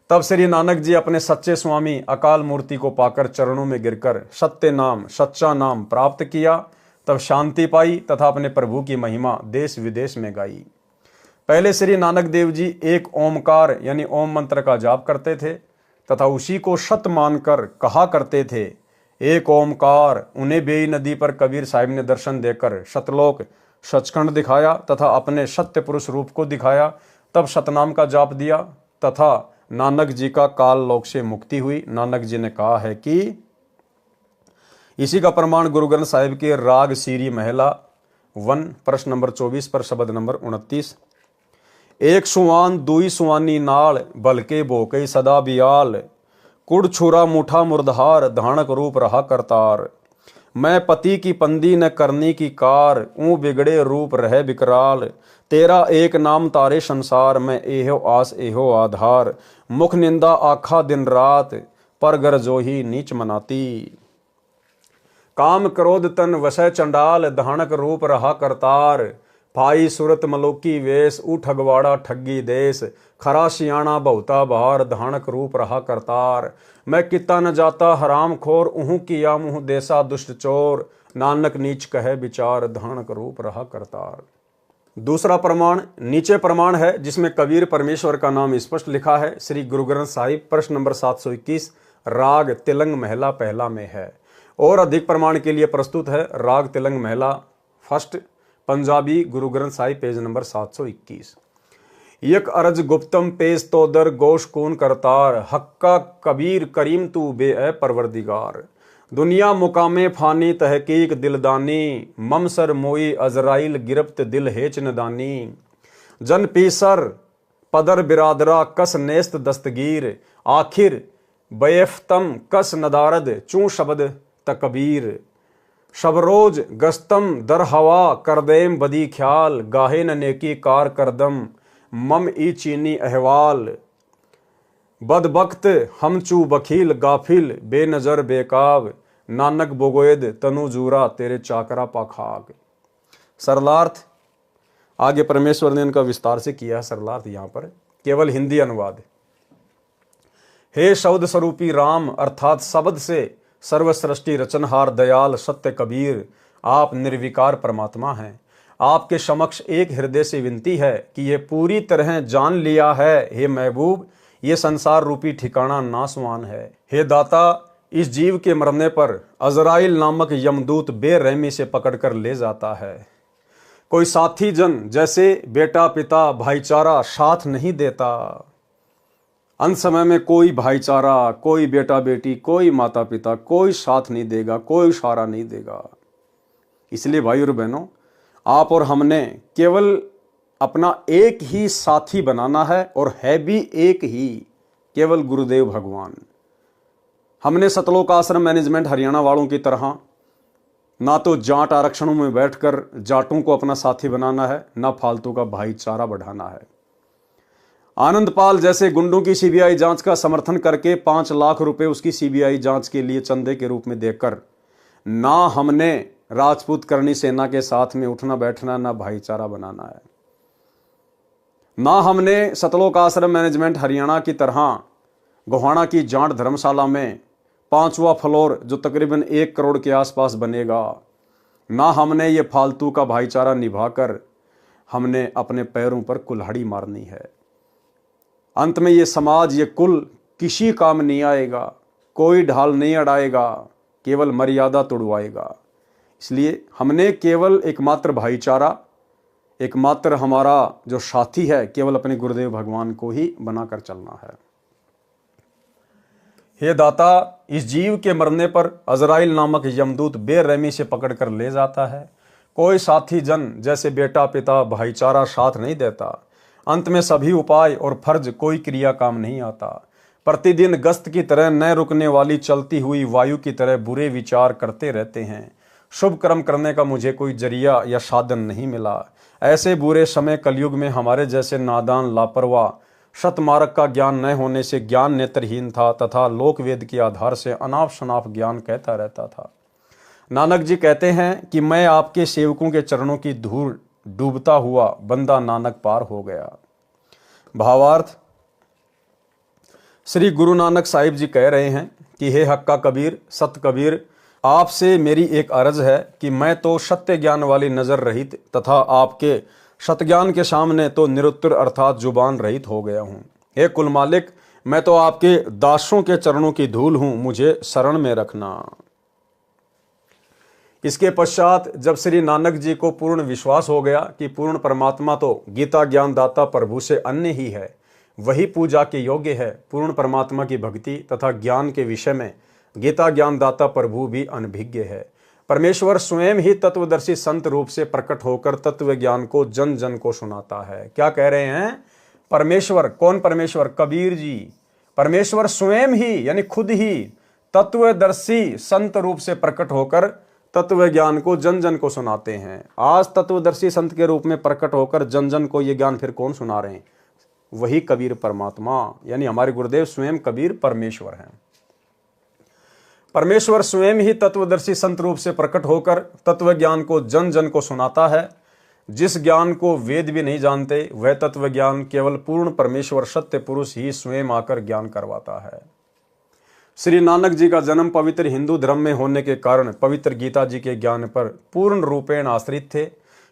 तब श्री नानक जी अपने सच्चे स्वामी अकाल मूर्ति को पाकर चरणों में गिरकर सत्य नाम सच्चा नाम प्राप्त किया। तब शांति पाई तथा अपने प्रभु की महिमा देश विदेश में गाई। पहले श्री नानक देव जी एक ओमकार यानी ओम मंत्र का जाप करते थे तथा उसी को सत मानकर कहा करते थे, एक ओमकार। उन्हें बेई नदी पर कबीर साहिब ने दर्शन देकर सतलोक सचखंड दिखाया तथा अपने सत्य पुरुष रूप को दिखाया। तब सतनाम का जाप दिया तथा नानक जी का काल लोक से मुक्ति हुई। नानक जी ने कहा है कि इसी का प्रमाण गुरु ग्रंथ साहिब के राग सीरी महिला 1 प्रश्न नंबर 24 पर शब्द नंबर 29। एक सुवान दुई सुवानी नाल बलके भोके सदा बियाल, कुड़ छुरा मुठा मुर्दहार धानक रूप रहा करतार। मैं पति की पंदी न करनी की कार, ऊँ बिगड़े रूप रहे विकराल। तेरा एक नाम तारे संसार, मैं एहो आस एहो आधार। मुख निंदा आखा दिन रात, पर गर जो ही नीच मनाती। काम क्रोध तन वसै चंडाल, धानक रूप रहा करतार। भाई सूरत मलोकी वेश, ऊ ठगवाड़ा ठगी देश। खरा सियाणा बहुता बहार, धानक रूप रहा करतार। मैं किता न जाता हराम खोर, ऊहू किया मुँह देसा दुष्ट चोर। नानक नीच कहे विचार, धानक रूप रहा करतार। दूसरा प्रमाण नीचे प्रमाण है जिसमें कबीर परमेश्वर का नाम स्पष्ट लिखा है। श्री गुरु ग्रंथ साहिब प्रश्न नंबर 721 राग तिलंग महला पहला में है। और अधिक प्रमाण के लिए प्रस्तुत है राग तिलंग महला first Punjabi Guru Granth Sahib page number 721। यक अर्ज गुप्तम पेश तो दर गोश कौन करतार, हक्का कबीर करीम तू बे ए परवरदिगार। दुनिया मुकामे फानी तहकीक दिलदानी, ममसर मोई अजराइल गिरफ्त दिल हेच नदानी। जन पीसर पदर बिरादरा कस नेस्त दस्तगीर, आखिर बैफ्तम कस नदारद चूं शब्द तकबीर। शबरोज गस्तम दर हवा करदेम बदी ख्याल, गाहे न नेकी कार करदम मम ई चीनी अहवाल। बदबख्त हम चू बखील गाफिल बेनजर बेकाब, नानक बोगोयद तनु जूरा तेरे चाकरा पाखाक। सरलार्थ आगे परमेश्वर ने इनका विस्तार से किया है। सरलार्थ यहाँ पर केवल हिंदी अनुवाद। हे शब्द स्वरूपी राम अर्थात शब्द से सर्व सृष्टि रचनहार दयाल सत्य कबीर, आप निर्विकार परमात्मा हैं। आपके समक्ष एक हृदय से विनती है कि ये पूरी तरह जान लिया है हे महबूब, ये संसार रूपी ठिकाना नासवान है। हे दाता, इस जीव के मरने पर अजराइल नामक यमदूत बेरहमी से पकड़कर ले जाता है। कोई साथी जन जैसे बेटा पिता भाईचारा साथ नहीं देता। अंत समय में कोई भाईचारा, कोई बेटा बेटी, कोई माता पिता, कोई साथ नहीं देगा, कोई सहारा नहीं देगा। इसलिए भाई और बहनों, आप और हमने केवल अपना एक ही साथी बनाना है और है भी एक ही, केवल गुरुदेव भगवान। हमने सतलोक आश्रम मैनेजमेंट हरियाणा वालों की तरह ना तो जाट आरक्षणों में बैठकर जाटों को अपना साथी बनाना है, ना फालतू का भाईचारा बढ़ाना है। आनंदपाल जैसे गुंडों की सीबीआई जांच का समर्थन करके 5 लाख रुपए उसकी सीबीआई जांच के लिए चंदे के रूप में देकर ना हमने राजपूत करनी सेना के साथ में उठना बैठना, ना भाईचारा बनाना है। ना हमने सतलोक आश्रम मैनेजमेंट हरियाणा की तरह गोहाना की जाट धर्मशाला में 5वां फ्लोर जो तकरीबन 1 करोड़ के आसपास बनेगा, ना हमने ये फालतू का भाईचारा निभाकर हमने अपने पैरों पर कुल्हाड़ी मारनी है। अंत में ये समाज, ये कुल किसी काम नहीं आएगा, कोई ढाल नहीं अड़ाएगा, केवल मर्यादा तोड़वाएगा। इसलिए हमने केवल एकमात्र भाईचारा, एकमात्र हमारा जो साथी है, केवल अपने गुरुदेव भगवान को ही बनाकर चलना है। हे दाता, इस जीव के मरने पर अजराइल नामक यमदूत बेरहमी से पकड़कर ले जाता है। कोई साथी जन जैसे बेटा पिता भाईचारा साथ नहीं देता। अंत में सभी उपाय और फर्ज कोई क्रिया काम नहीं आता। प्रतिदिन गस्त की तरह न रुकने वाली चलती हुई वायु की तरह बुरे विचार करते रहते हैं। शुभ कर्म करने का मुझे कोई जरिया या साधन नहीं मिला। ऐसे बुरे समय कलयुग में हमारे जैसे नादान लापरवाह शतमार्ग का ज्ञान न होने से ज्ञान नेत्रहीन था तथा लोकवेद के आधार से अनाप शनाप ज्ञान कहता रहता था। नानक जी कहते हैं कि मैं आपके सेवकों के चरणों की धूल डूबता हुआ बंदा नानक पार हो गया। भावार्थ, श्री गुरु नानक साहिब जी कह रहे हैं कि हे हक्का कबीर, सत कबीर, आपसे मेरी एक अर्ज है कि मैं तो सत्य ज्ञान वाली नजर रहित तथा आपके सतज्ञान के सामने तो निरुत्तर अर्थात जुबान रहित हो गया हूँ। हे कुल मालिक, मैं तो आपके दासों के चरणों की धूल हूँ, मुझे शरण में रखना। इसके पश्चात जब श्री नानक जी को पूर्ण विश्वास हो गया कि पूर्ण परमात्मा तो गीता ज्ञानदाता प्रभु से अन्य ही है, वही पूजा के योग्य है, पूर्ण परमात्मा की भक्ति तथा ज्ञान के विषय में गीता ज्ञानदाता प्रभु भी अनभिज्ञ है। परमेश्वर स्वयं ही तत्वदर्शी संत रूप से प्रकट होकर तत्व ज्ञान को जन जन को सुनाता है। क्या कह रहे हैं? परमेश्वर, कौन परमेश्वर? कबीर जी। परमेश्वर स्वयं ही यानी खुद ही तत्वदर्शी संत रूप से प्रकट होकर तत्व ज्ञान को जन जन को सुनाते हैं। आज तत्वदर्शी संत के रूप में प्रकट होकर जन जन को ये ज्ञान फिर कौन सुना रहे हैं? वही कबीर परमात्मा, यानी हमारे गुरुदेव स्वयं कबीर परमेश्वर हैं। परमेश्वर स्वयं ही तत्वदर्शी संत रूप से प्रकट होकर तत्व ज्ञान को जन जन को सुनाता है। जिस ज्ञान को वेद भी नहीं जानते, वह तत्व ज्ञान केवल पूर्ण परमेश्वर सत्य पुरुष ही स्वयं आकर ज्ञान करवाता है। श्री नानक जी का जन्म पवित्र हिंदू धर्म में होने के कारण पवित्र गीता जी के ज्ञान पर पूर्ण रूपेण आश्रित थे।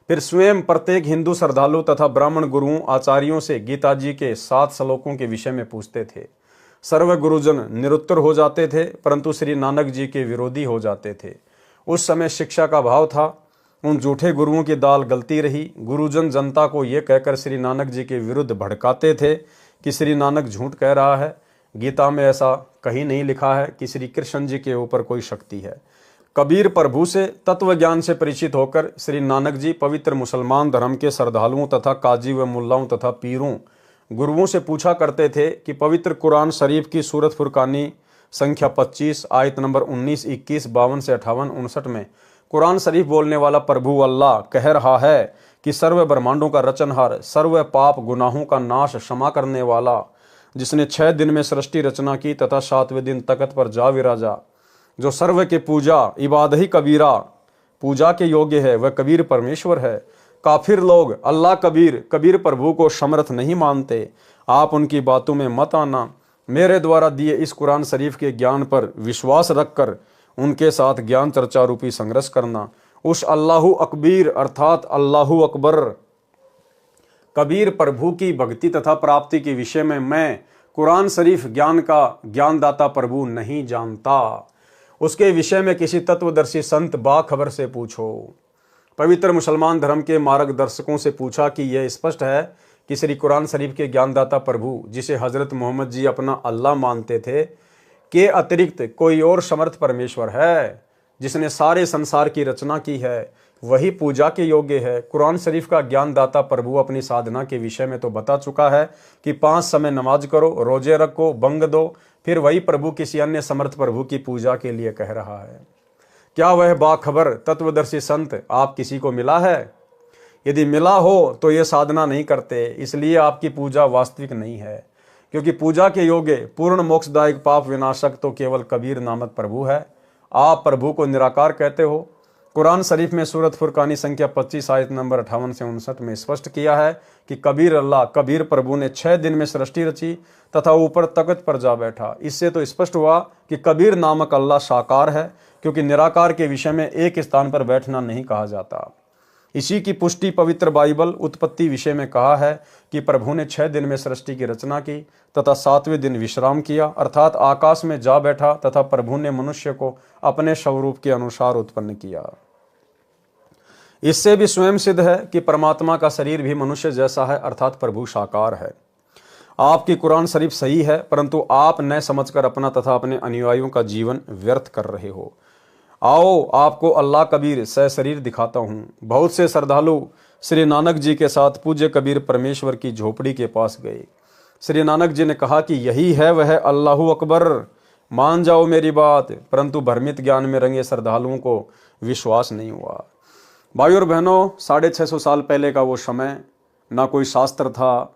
फिर स्वयं प्रत्येक हिंदू श्रद्धालु तथा ब्राह्मण गुरुओं आचार्यों से गीता जी के 7 श्लोकों के विषय में पूछते थे। सर्व गुरुजन निरुत्तर हो जाते थे, परंतु श्री नानक जी के विरोधी हो जाते थे। उस समय शिक्षा का भाव था। उन झूठे गुरुओं की दाल गलती रही। गुरुजन जनता को ये कहकर श्री नानक जी के विरुद्ध भड़काते थे कि श्री नानक झूठ कह रहा है। गीता में ऐसा कहीं नहीं लिखा है कि श्री कृष्ण जी के ऊपर कोई शक्ति है। कबीर प्रभु से तत्व ज्ञान से परिचित होकर श्री नानक जी पवित्र मुसलमान धर्म के श्रद्धालुओं तथा काजी व मुल्लाओं तथा पीरों गुरुओं से पूछा करते थे कि पवित्र कुरान शरीफ की सूरत फुरकानी संख्या 25 आयत नंबर 19, 21, 52 से 58, 59 में कुरान शरीफ बोलने वाला प्रभु अल्लाह कह रहा है कि सर्व ब्रह्मांडों का रचनहार, सर्व पाप गुनाहों का नाश क्षमा करने वाला, जिसने 6 दिन में सृष्टि रचना की तथा 7वें दिन तख्त पर जा विराजा, जो सर्व के पूजा इबादत ही कबीरा पूजा के योग्य है, वह कबीर परमेश्वर है। काफिर लोग अल्लाह कबीर प्रभु को समर्थ नहीं मानते। आप उनकी बातों में मत आना। मेरे द्वारा दिए इस कुरान शरीफ के ज्ञान पर विश्वास रखकर उनके साथ ज्ञान चर्चा रूपी संघर्ष करना। उस अल्लाहु अकबीर अर्थात अल्लाहु अकबर कबीर प्रभु की भक्ति तथा प्राप्ति के विषय में मैं कुरान शरीफ ज्ञान का ज्ञानदाता प्रभु नहीं जानता। उसके विषय में किसी तत्वदर्शी संत बाखबर से पूछो। पवित्र मुसलमान धर्म के मार्गदर्शकों से पूछा कि यह स्पष्ट है कि श्री कुरान शरीफ के ज्ञानदाता प्रभु, जिसे हजरत मोहम्मद जी अपना अल्लाह मानते थे, के अतिरिक्त कोई और समर्थ परमेश्वर है जिसने सारे संसार की रचना की है, वही पूजा के योग्य है। कुरान शरीफ का ज्ञानदाता प्रभु अपनी साधना के विषय में तो बता चुका है कि 5 समय नमाज करो, रोजे रखो, बंग दो। फिर वही प्रभु किसी अन्य समर्थ प्रभु की पूजा के लिए कह रहा है। क्या वह बाखबर तत्वदर्शी संत आप किसी को मिला है? यदि मिला हो तो ये साधना नहीं करते, इसलिए आपकी पूजा वास्तविक नहीं है, क्योंकि पूजा के योग्य पूर्ण मोक्षदायक पाप विनाशक तो केवल कबीर नामक प्रभु है। आप प्रभु को निराकार कहते हो। कुरान शरीफ में सूरत फुरकानी संख्या 25 आयत नंबर 58 से 59 में स्पष्ट किया है कि कबीर अल्लाह कबीर प्रभु ने 6 दिन में सृष्टि रची तथा ऊपर तख्त पर जा बैठा। इससे तो स्पष्ट हुआ कि कबीर नामक अल्लाह साकार है, क्योंकि निराकार के विषय में एक स्थान पर बैठना नहीं कहा जाता। इसी की पुष्टि पवित्र बाइबल उत्पत्ति विषय में कहा है कि प्रभु ने 6 दिन में सृष्टि की रचना की तथा 7वें दिन विश्राम किया, अर्थात आकाश में जा बैठा तथा प्रभु ने मनुष्य को अपने स्वरूप के अनुसार उत्पन्न किया। इससे भी स्वयं सिद्ध है कि परमात्मा का शरीर भी मनुष्य जैसा है, अर्थात प्रभु साकार है। आपकी कुरान शरीफ सही है, परंतु आप न समझकर अपना तथा अपने अनुयायियों का जीवन व्यर्थ कर रहे हो। आओ आपको अल्लाह कबीर सशरीर दिखाता हूँ। बहुत से श्रद्धालु श्री नानक जी के साथ पूज्य कबीर परमेश्वर की झोपड़ी के पास गए। श्री नानक जी ने कहा कि यही है वह अल्लाहु अकबर, मान जाओ मेरी बात। परंतु भ्रमित ज्ञान में रंगे श्रद्धालुओं को विश्वास नहीं हुआ। भाई और बहनों, 650 साल पहले का वो समय, ना कोई शास्त्र था,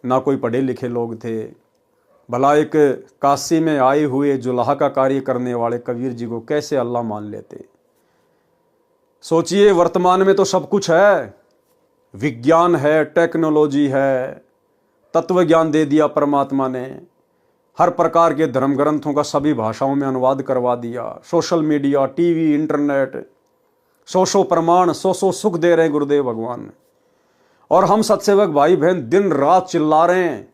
ना कोई पढ़े लिखे लोग थे। भला एक काशी में आए हुए जुलाहा का कार्य करने वाले कबीर जी को कैसे अल्लाह मान लेते? सोचिए, वर्तमान में तो सब कुछ है, विज्ञान है, टेक्नोलॉजी है, तत्व ज्ञान दे दिया परमात्मा ने, हर प्रकार के धर्म ग्रंथों का सभी भाषाओं में अनुवाद करवा दिया, सोशल मीडिया, टीवी, इंटरनेट, सौ प्रमाण, सौ सुख दे रहे हैं गुरुदेव भगवान। और हम सत्सेवक भाई बहन दिन रात चिल्ला रहे हैं,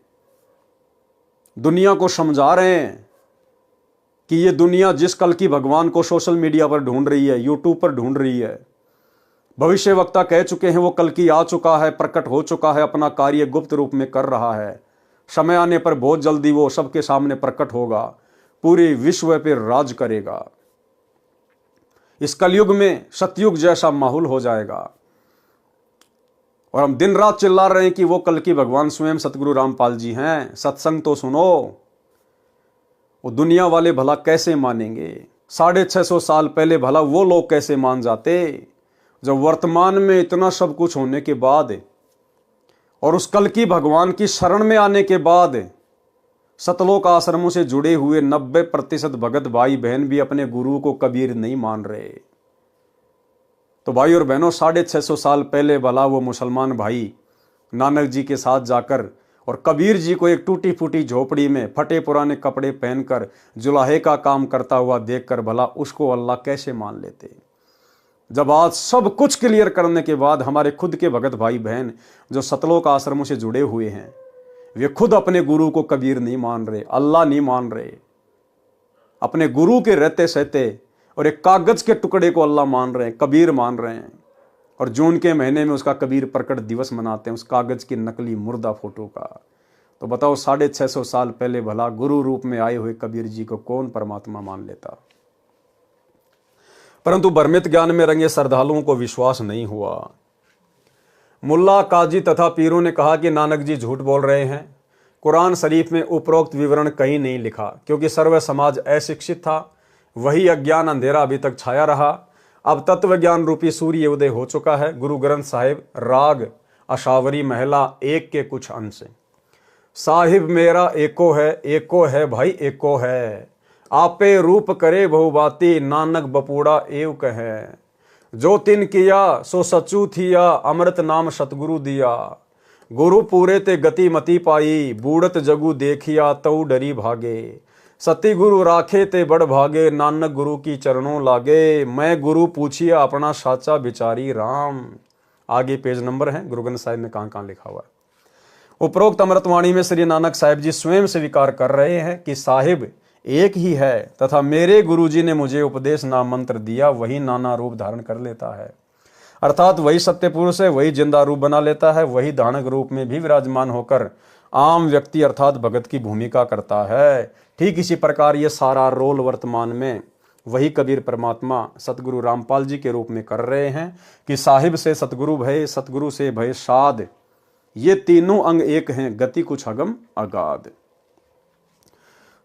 दुनिया को समझा रहे हैं कि ये दुनिया जिस कल की भगवान को सोशल मीडिया पर ढूंढ रही है, यूट्यूब पर ढूंढ रही है, भविष्य वक्ता कह चुके हैं वो कल की आ चुका है, प्रकट हो चुका है, अपना कार्य गुप्त रूप में कर रहा है। समय आने पर बहुत जल्दी वो सबके सामने प्रकट होगा, पूरी विश्व पर राज करेगा। इस कलयुग में सतयुग जैसा माहौल हो जाएगा। और हम दिन रात चिल्ला रहे हैं कि वो कल की भगवान स्वयं सतगुरु रामपाल जी हैं। सत्संग तो सुनो। वो दुनिया वाले भला कैसे मानेंगे? 650 साल पहले भला वो लोग कैसे मान जाते, जब वर्तमान में इतना सब कुछ होने के बाद और उस कल की भगवान की शरण में आने के बाद सतलोक आश्रमों से जुड़े हुए 90% भगत भाई बहन भी अपने गुरु को कबीर नहीं मान रहे। तो भाई और बहनों, 650 साल पहले भला वो मुसलमान भाई नानक जी के साथ जाकर और कबीर जी को एक टूटी फूटी झोपड़ी में फटे पुराने कपड़े पहनकर जुलाहे का काम करता हुआ देखकर भला उसको अल्लाह कैसे मान लेते, जब आज सब कुछ क्लियर करने के बाद हमारे खुद के भगत भाई बहन जो सतलोक आश्रमों से जुड़े हुए हैं, वे खुद अपने गुरु को कबीर नहीं मान रहे, अल्लाह नहीं मान रहे, अपने गुरु के रहते सहते और एक कागज के टुकड़े को अल्लाह मान रहे हैं, कबीर मान रहे हैं। और जून के महीने में उसका कबीर प्रकट दिवस मनाते हैं, उस कागज की नकली मुर्दा फोटो का। तो बताओ 650 साल पहले भला गुरु रूप में आए हुए कबीर जी को कौन परमात्मा मान लेता। परंतु भ्रमित ज्ञान में रंगे श्रद्धालुओं को विश्वास नहीं हुआ। मुल्ला, काजी तथा पीरों ने कहा कि नानक जी झूठ बोल रहे हैं, कुरान शरीफ में उपरोक्त विवरण कहीं नहीं लिखा, क्योंकि सर्व समाज अशिक्षित था, वही अज्ञान अंधेरा अभी तक छाया रहा। अब तत्व ज्ञान रूपी सूर्य उदय हो चुका है। गुरु ग्रंथ साहिब राग अशावरी महला 1 के कुछ अंश। साहिब मेरा एको है भाई एको है, आपे रूप करे बहुबाती, नानक बपूड़ा एव कहे, जो तिन किया सो सचू थिया, अमृत नाम सतगुरु दिया, गुरु पूरे ते गति मति पाई, बूढ़त जगु देखिया तऊ डरी भागे, सती गुरु राखे ते बड़ भागे, नानक गुरु की चरणों लागे, मैं गुरु पूछिया अपना साचा बिचारी राम। आगे पेज नंबर है गुरु ग्रंथ साहिब में कहां लिखा हुआ है। उपरोक्त अमृतवाणी में श्री नानक साहिब जी स्वयं स्वीकार कर रहे हैं कि साहिब एक ही है तथा मेरे गुरुजी ने मुझे उपदेश नाम मंत्र दिया, वही नाना रूप धारण कर लेता है। अर्थात वही सत्य पुरुष है, वही जिंदा रूप बना लेता है, वही दानक रूप में भी विराजमान होकर आम व्यक्ति अर्थात भगत की भूमिका करता है। ठीक इसी प्रकार ये सारा रोल वर्तमान में वही कबीर परमात्मा सतगुरु रामपाल जी के रूप में कर रहे हैं कि साहिब से सतगुरु भय, सतगुरु से भय साध, ये तीनों अंग एक हैं, गति कुछ अगम अगाध।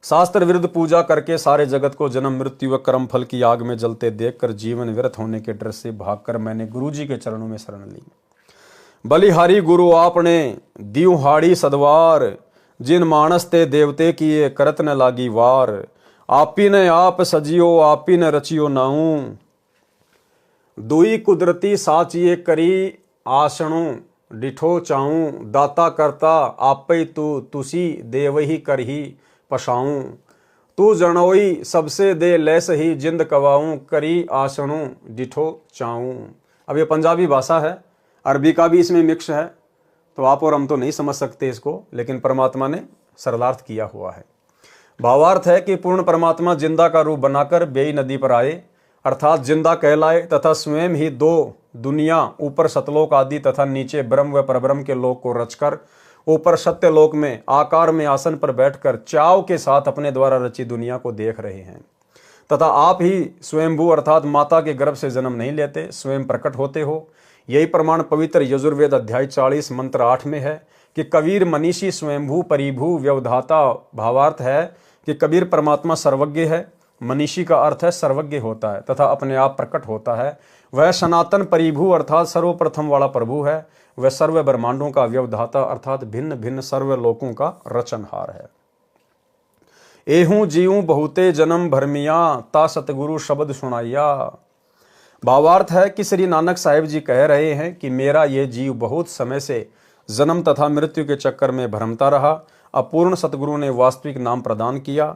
शास्त्र विरुद्ध पूजा करके सारे जगत को जन्म मृत्यु व कर्म फल की आग में जलते देखकर जीवन व्यर्थ होने के डर से भागकर मैंने गुरुजी के चरणों में शरण ली। बलिहारी गुरु आपने दियो हाड़ी सदवार, जिन मानस ते देवते किए करत न लागी वार, आपी ने आप सजियो आपी ने रचियो नाऊ, दुई कुदरती साचिए करी आसणु डिठो चाऊं, दाता करता आपे तू तुसी देवही करही पशाऊं, तू जनोई सबसे दे लैस ही जिंद कवाऊं, करी आसणु डिठो चाऊं। अब ये पंजाबी भाषा है, अरबी का भी इसमें मिक्स है, तो आप और हम तो नहीं समझ सकते इसको, लेकिन परमात्मा ने सरलार्थ किया हुआ है। भावार्थ है कि पूर्ण परमात्मा जिंदा का रूप बनाकर बेई नदी पर आए, अर्थात जिंदा कहलाए तथा स्वयं ही दो दुनिया, ऊपर सतलोक आदि तथा नीचे ब्रह्म व परब्रह्म के लोक को रचकर ऊपर सत्य लोक में आकार में आसन पर बैठकर चाव के साथ अपने द्वारा रची दुनिया को देख रहे हैं। तथा आप ही स्वयंभू अर्थात माता के गर्भ से जन्म नहीं लेते, स्वयं प्रकट होते हो। यही प्रमाण पवित्र यजुर्वेद अध्याय 40 मंत्र 8 में है कि कबीर मनीषी स्वयंभू परिभू व्यवधाता। भावार्थ है कि कबीर परमात्मा सर्वज्ञ है, मनीषी का अर्थ है सर्वज्ञ होता है तथा अपने आप प्रकट होता है। वह सनातन परिभू अर्थात सर्वप्रथम वाला प्रभु है। वह सर्व ब्रह्मांडों का व्यवधाता अर्थात भिन्न भिन्न सर्व लोकों का रचनहार है। एहू जीऊं बहुते जन्म भरमिया, ता सतगुरु शब्द सुनाइया। भावार्थ है कि श्री नानक साहिब जी कह रहे हैं कि मेरा ये जीव बहुत समय से जन्म तथा मृत्यु के चक्कर में भ्रमता रहा। अपूर्ण सतगुरु ने वास्तविक नाम प्रदान किया।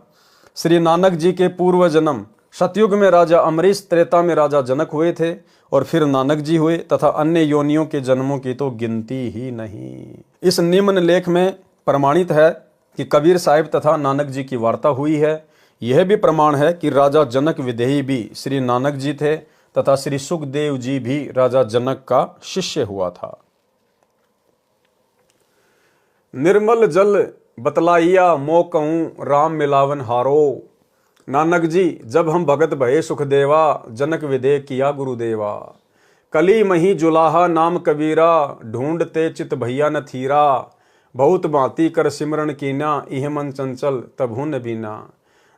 श्री नानक जी के पूर्व जन्म सतयुग में राजा अमरीश, त्रेता में राजा जनक हुए थे और फिर नानक जी हुए तथा अन्य योनियों के जन्मों की तो गिनती ही नहीं। इस निम्न लेख में प्रमाणित है कि कबीर साहिब तथा नानक जी की वार्ता हुई है। यह भी प्रमाण है कि राजा जनक विदेही भी श्री नानक जी थे तथा श्री सुखदेव जी भी राजा जनक का शिष्य हुआ था। निर्मल जल बतलाइया मो कहूं राम मिलावन हारो, नानक जी जब हम भगत भये सुखदेवा, जनक विदे किया गुरुदेवा। कली मही जुलाहा नाम कबीरा, ढूंढते चित भैया न थीरा, बहुत भांति कर सिमरन कीना, इह मन चंचल तभु न बीना।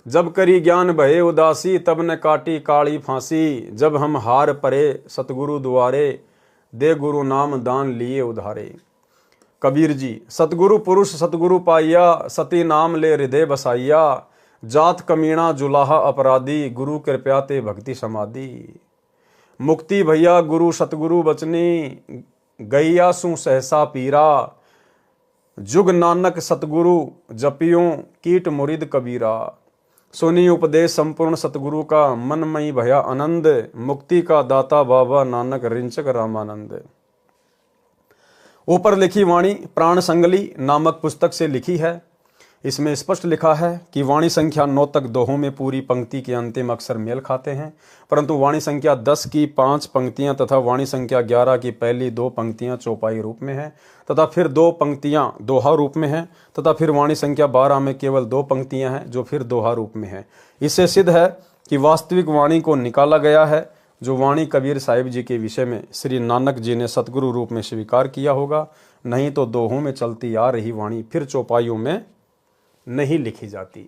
जब करी ज्ञान भये उदासी, तब न काटी काली फांसी। जब हम हार परे सतगुरु दुआरे, दे गुरु नाम दान लिए उधारे। कबीर जी, सतगुरु पुरुष सतगुरु पाइया, सती नाम ले हृदय बसाइया। जात कमीणा जुलाहा अपराधी, गुरु कृपया ते भक्ति समाधि। मुक्ति भैया गुरु सतगुरु बचनी, गैया सु सहसा पीरा। जुग नानक सतगुरु जपियों, कीट मुरिद कबीरा। सुनी उपदेश संपूर्ण सतगुरु का, मन मई भया आनंद। मुक्ति का दाता बाबा नानक रिंचक रामानंद। ऊपर लिखी वाणी प्राण संगली नामक पुस्तक से लिखी है। इसमें स्पष्ट लिखा है कि वाणी संख्या 9 तक दोहों में पूरी पंक्ति के अंतिम अक्षर मेल खाते हैं, परंतु वाणी संख्या 10 की 5 पंक्तियां तथा वाणी संख्या 11 की पहली 2 पंक्तियां चौपाई रूप में है तथा फिर 2 पंक्तियां दोहा रूप में है तथा फिर वाणी संख्या 12 में केवल 2 पंक्तियां हैं जो फिर दोहा रूप में है। इससे सिद्ध है कि वास्तविक वाणी को निकाला गया है, जो वाणी कबीर साहिब जी के विषय में श्री नानक जी ने सतगुरु रूप में स्वीकार किया होगा। नहीं तो दोहों में चलती आ रही वाणी फिर चौपाइयों में नहीं लिखी जाती,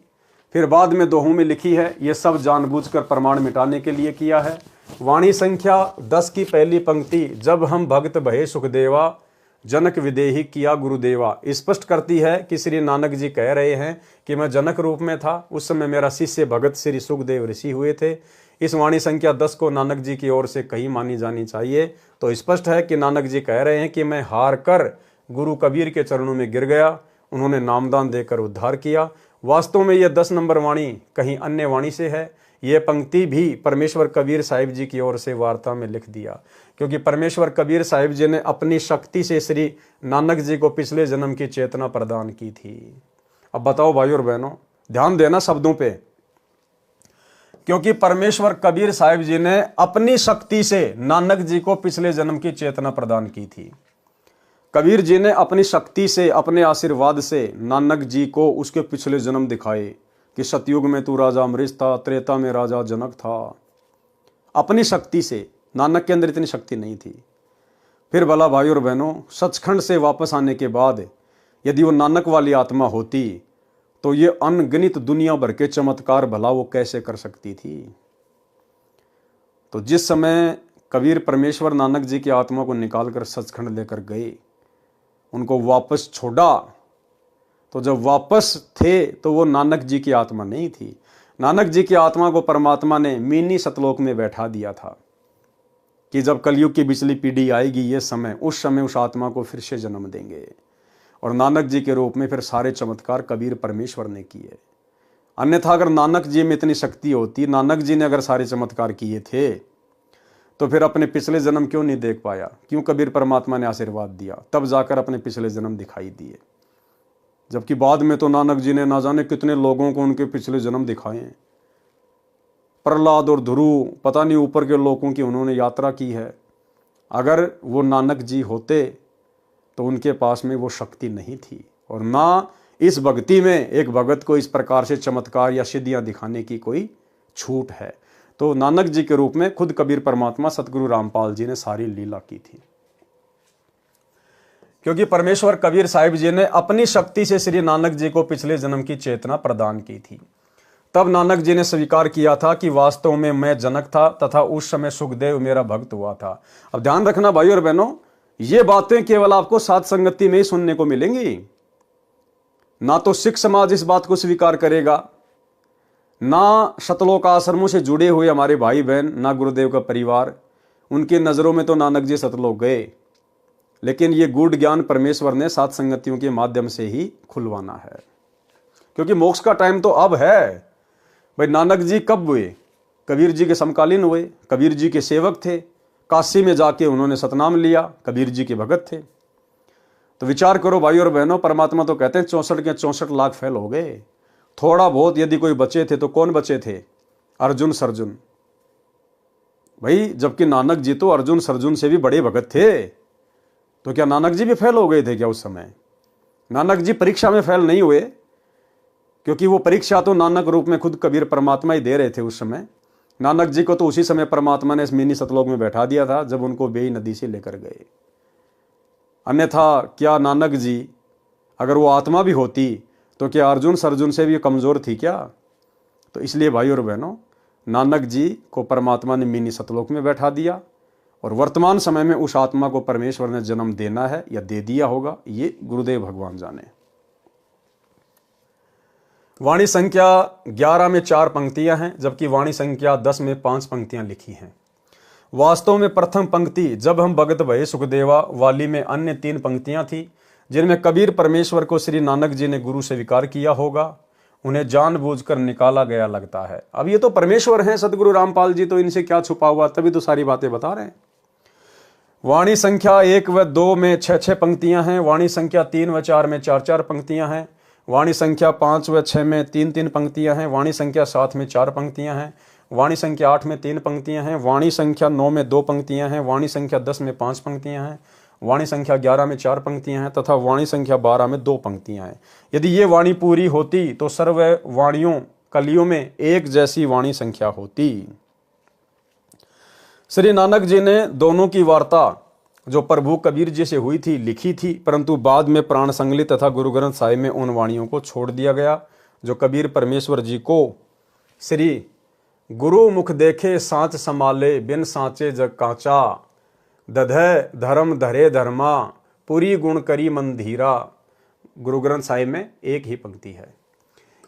फिर बाद में दोहों में लिखी है। ये सब जानबूझकर प्रमाण मिटाने के लिए किया है। वाणी संख्या 10 की पहली पंक्ति, जब हम भक्त भये सुखदेवा, जनक विदेही किया गुरुदेवा, स्पष्ट करती है कि श्री नानक जी कह रहे हैं कि मैं जनक रूप में था, उस समय मेरा शिष्य भगत श्री सुखदेव ऋषि हुए थे। इस वाणी संख्या 10 को नानक जी की ओर से कहीं मानी जानी चाहिए। तो स्पष्ट है कि नानक जी कह रहे हैं कि मैं हार कर गुरु कबीर के चरणों में गिर गया, उन्होंने नामदान देकर उद्धार किया। वास्तव में यह 10 नंबर वाणी कहीं अन्य वाणी से है। यह पंक्ति भी परमेश्वर कबीर साहिब जी की ओर से वार्ता में लिख दिया, क्योंकि परमेश्वर कबीर साहिब जी ने अपनी शक्ति से श्री नानक जी को पिछले जन्म की चेतना प्रदान की थी। अब बताओ भाई और बहनों, ध्यान देना शब्दों पे, क्योंकि परमेश्वर कबीर साहिब जी ने अपनी शक्ति से नानक जी को पिछले जन्म की चेतना प्रदान की थी। कबीर जी ने अपनी शक्ति से, अपने आशीर्वाद से नानक जी को उसके पिछले जन्म दिखाए कि सतयुग में तू राजा अमरीश था, त्रेता में राजा जनक था। अपनी शक्ति से, नानक के अंदर इतनी शक्ति नहीं थी। फिर भला भाई और बहनों, सचखंड से वापस आने के बाद यदि वो नानक वाली आत्मा होती तो ये अनगिनत दुनिया भर के चमत्कार भला वो कैसे कर सकती थी। तो जिस समय कबीर परमेश्वर नानक जी की आत्मा को निकालकर सचखंड लेकर गए, उनको वापस छोड़ा, तो जब वापस थे तो वो नानक जी की आत्मा नहीं थी। नानक जी की आत्मा को परमात्मा ने मिनी सतलोक में बैठा दिया था कि जब कलयुग की पिछली पीढ़ी आएगी, ये समय, उस समय उस आत्मा को फिर से जन्म देंगे और नानक जी के रूप में फिर सारे चमत्कार कबीर परमेश्वर ने किए। अन्यथा अगर नानक जी में इतनी शक्ति होती, नानक जी ने अगर सारे चमत्कार किए थे, तो फिर अपने पिछले जन्म क्यों नहीं देख पाया? क्यों कबीर परमात्मा ने आशीर्वाद दिया, तब जाकर अपने पिछले जन्म दिखाई दिए। जबकि बाद में तो नानक जी ने ना जाने कितने लोगों को उनके पिछले जन्म दिखाए हैं। प्रहलाद और ध्रुव, पता नहीं ऊपर के लोगों की उन्होंने यात्रा की है। अगर वो नानक जी होते तो उनके पास में वो शक्ति नहीं थी, और ना इस भक्ति में एक भगत को इस प्रकार से चमत्कार या सिद्धियां दिखाने की कोई छूट है। तो नानक जी के रूप में खुद कबीर परमात्मा सतगुरु रामपाल जी ने सारी लीला की थी, क्योंकि परमेश्वर कबीर साहिब जी ने अपनी शक्ति से श्री नानक जी को पिछले जन्म की चेतना प्रदान की थी। तब नानक जी ने स्वीकार किया था कि वास्तव में मैं जनक था तथा उस समय सुखदेव मेरा भक्त हुआ था। अब ध्यान रखना भाई और बहनों, ये बातें केवल आपको साध संगति में ही सुनने को मिलेंगी। ना तो सिख समाज इस बात को स्वीकार करेगा, ना सतलोक आश्रमों से जुड़े हुए हमारे भाई बहन, ना गुरुदेव का परिवार। उनकी नजरों में तो नानक जी सतलोक गए, लेकिन ये गूढ़ ज्ञान परमेश्वर ने साध संगतियों के माध्यम से ही खुलवाना है, क्योंकि मोक्ष का टाइम तो अब है। भाई नानक जी कब हुए? कबीर जी के समकालीन हुए। कबीर जी के सेवक थे, काशी में जाके उन्होंने सतनाम लिया, कबीर जी के भगत थे। तो विचार करो भाई और बहनों, परमात्मा तो कहते हैं 64 के 64 लाख फैल हो गए। थोड़ा बहुत यदि कोई बचे थे तो कौन बचे थे? अर्जुन सरजुन। भाई जबकि नानक जी तो अर्जुन सरजुन से भी बड़े भगत थे, तो क्या नानक जी भी फेल हो गए थे क्या उस समय? नानक जी परीक्षा में फेल नहीं हुए, क्योंकि वो परीक्षा तो नानक रूप में खुद कबीर परमात्मा ही दे रहे थे उस समय। नानक जी को तो उसी समय परमात्मा ने इस मिनी सतलोक में बैठा दिया था जब उनको बेई नदी से लेकर गए। अन्यथा क्या नानक जी अगर वो आत्मा भी होती तो क्या अर्जुन सरजुन से भी कमजोर थी क्या? तो इसलिए भाई और बहनों, नानक जी को परमात्मा ने मिनी सतलोक में बैठा दिया और वर्तमान समय में उस आत्मा को परमेश्वर ने जन्म देना है या दे दिया होगा, ये गुरुदेव भगवान जाने। वाणी संख्या 11 में 4 पंक्तियां हैं, जबकि वाणी संख्या 10 में 5 पंक्तियां लिखी हैं। वास्तव में प्रथम पंक्ति जब हम भगत भये सुखदेवा वाली में अन्य 3 पंक्तियां थी, जिनमें कबीर परमेश्वर को श्री नानक जी ने गुरु स्वीकार किया होगा, उन्हें जानबूझकर निकाला गया लगता है। अब ये तो परमेश्वर हैं सतगुरु रामपाल जी, तो इनसे क्या छुपा हुआ, तभी तो सारी बातें बता रहे हैं। वाणी संख्या 1 व 2 में 6-6 पंक्तियां हैं, वाणी संख्या 3 व 4 में 4-4 पंक्तियां हैं, वाणी संख्या 5 व 6 में 3-3 पंक्तियां हैं, वाणी संख्या 7 में 4 पंक्तियां हैं, वाणी संख्या 8 में 3 पंक्तियां हैं, वाणी संख्या 9 में 2 पंक्तियां हैं, वाणी संख्या 10 में 5 पंक्तियां हैं, वाणी संख्या 11 में 4 पंक्तियां हैं तथा वाणी संख्या 12 में 2 पंक्तियां हैं। यदि ये वाणी पूरी होती तो सर्व वाणियों कलियों में एक जैसी वाणी संख्या होती। श्री नानक जी ने दोनों की वार्ता जो प्रभु कबीर जी से हुई थी लिखी थी, परंतु बाद में प्राण संगली तथा गुरु ग्रंथ साहिब में उन वाणियों को छोड़ दिया गया जो कबीर परमेश्वर जी को श्री गुरु मुख देखे सांच संभाले बिन सांचे जग कांचा, दधय धर्म धरे धर्मा पूरी गुण करी मन धीरा। गुरु ग्रंथ साहिब में एक ही पंक्ति है,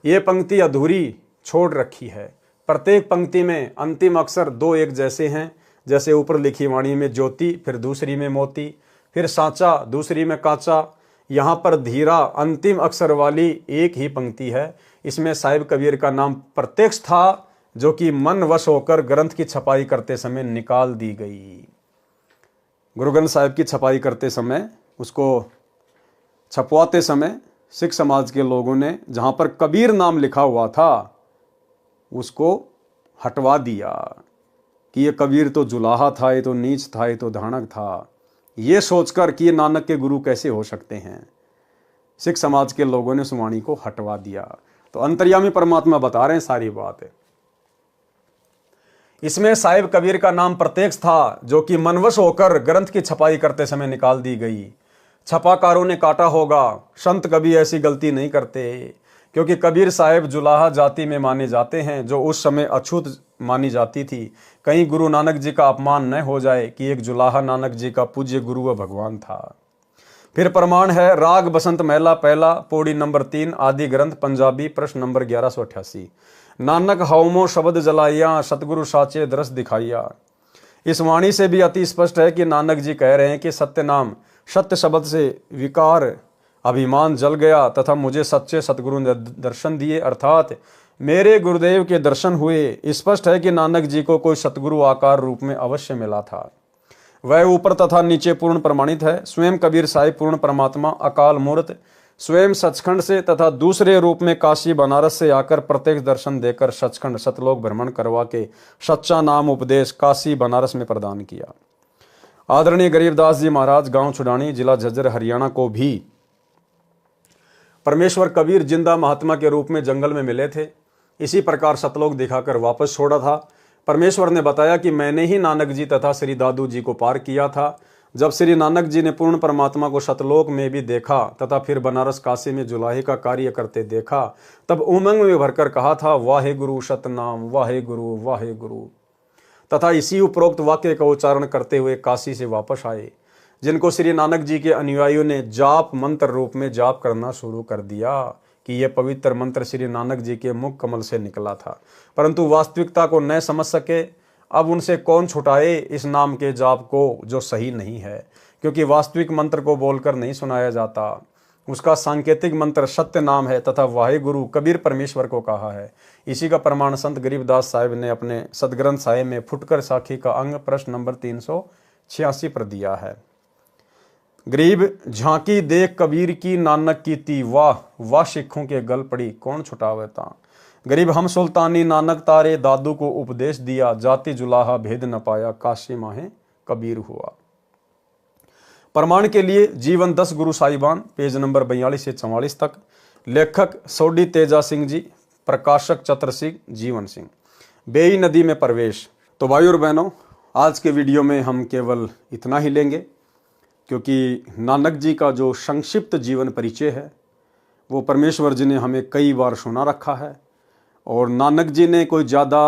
ये पंक्ति अधूरी छोड़ रखी है। प्रत्येक पंक्ति में अंतिम अक्षर 2 एक जैसे हैं, जैसे ऊपर लिखी वाणी में ज्योति, फिर दूसरी में मोती, फिर सांचा, दूसरी में कांचा। यहाँ पर धीरा अंतिम अक्षर वाली एक ही पंक्ति है। इसमें साहिब कबीर का नाम प्रत्यक्ष था, जो कि मन वश होकर ग्रंथ की छपाई करते समय निकाल दी गई। गुरु ग्रंथ साहिब की छपाई करते समय, उसको छपवाते समय सिख समाज के लोगों ने जहाँ पर कबीर नाम लिखा हुआ था उसको हटवा दिया कि ये कबीर तो जुलाहा था, ये तो नीच था, ये तो धानक था, ये सोचकर कि ये नानक के गुरु कैसे हो सकते हैं। सिख समाज के लोगों ने उस वाणी को हटवा दिया। तो अंतर्यामी परमात्मा बता रहे हैं सारी बात है। इसमें साहिब कबीर का नाम प्रत्यक्ष था, जो कि मनवश होकर ग्रंथ की छपाई करते समय निकाल दी गई। छपाकारों ने काटा होगा, संत कभी ऐसी गलती नहीं करते, क्योंकि कबीर साहिब जुलाहा जाति में माने जाते हैं, जो उस समय अछूत मानी जाती थी। कहीं गुरु नानक जी का अपमान न हो जाए कि एक जुलाहा नानक जी का पूज्य गुरु व भगवान था। फिर प्रमाण है राग बसंत महला पहला, पौड़ी नंबर 3, आदि ग्रंथ पंजाबी, प्रश्न नंबर 1188। नानक हवमो शब्द जलाइया, सतगुरु साचे दरस दिखाइया। इस वाणी से भी अति स्पष्ट है कि नानक जी कह रहे हैं कि सत्य नाम सत्य शब्द से विकार अभिमान जल गया तथा मुझे सच्चे सतगुरु ने दर्शन दिए, अर्थात मेरे गुरुदेव के दर्शन हुए। स्पष्ट है कि नानक जी को कोई सतगुरु आकार रूप में अवश्य मिला था। वह ऊपर तथा नीचे पूर्ण प्रमाणित है। स्वयं कबीर साहिब पूर्ण परमात्मा अकाल मूर्त स्वयं सचखंड से तथा दूसरे रूप में काशी बनारस से आकर प्रत्यक्ष दर्शन देकर सचखंड सतलोक भ्रमण करवा के सच्चा नाम उपदेश काशी बनारस में प्रदान किया। आदरणीय गरीबदास जी महाराज, गांव छुडानी, जिला झज्जर, हरियाणा को भी परमेश्वर कबीर जिंदा महात्मा के रूप में जंगल में मिले थे। इसी प्रकार सतलोक दिखाकर वापस छोड़ा था। परमेश्वर ने बताया कि मैंने ही नानक जी तथा श्री दादू जी को पार किया था। जब श्री नानक जी ने पूर्ण परमात्मा को सतलोक में भी देखा तथा फिर बनारस काशी में जुलाहे का कार्य करते देखा, तब उमंग में भरकर कहा था, वाहे गुरु सतनाम, वाहे गुरु, वाहे गुरु। तथा इसी उपरोक्त वाक्य का उच्चारण करते हुए काशी से वापस आए, जिनको श्री नानक जी के अनुयायियों ने जाप मंत्र रूप में जाप करना शुरू कर दिया कि यह पवित्र मंत्र श्री नानक जी के मुख कमल से निकला था, परंतु वास्तविकता को न समझ सके। अब उनसे कौन छुटाए इस नाम के जाप को जो सही नहीं है, क्योंकि वास्तविक मंत्र को बोलकर नहीं सुनाया जाता। उसका सांकेतिक मंत्र सत्य नाम है तथा वाहे गुरु कबीर परमेश्वर को कहा है। इसी का प्रमाण संत गरीबदास साहिब ने अपने सदग्रंथ साहिब में फुटकर साखी का अंग प्रश्न नंबर 386 पर दिया है। गरीब झांकी देख कबीर की नानक की ती, वाह वाह सिखों के गल पड़ी कौन छुटावे ता। गरीब हम सुल्तानी नानक तारे, दादू को उपदेश दिया, जाति जुलाहा भेद न पाया, काशी माहे कबीर हुआ। प्रमाण के लिए जीवन 10 गुरु साहिबान, पेज नंबर 42 से 44 तक। लेखक सोडी तेजा सिंह जी, प्रकाशक चतर सिंह जीवन सिंह। बेई नदी में प्रवेश। तो भाई और बहनों, आज के वीडियो में हम केवल इतना ही लेंगे, क्योंकि नानक जी का जो संक्षिप्त जीवन परिचय है वो परमेश्वर जी ने हमें कई बार सुना रखा है और नानक जी ने कोई ज़्यादा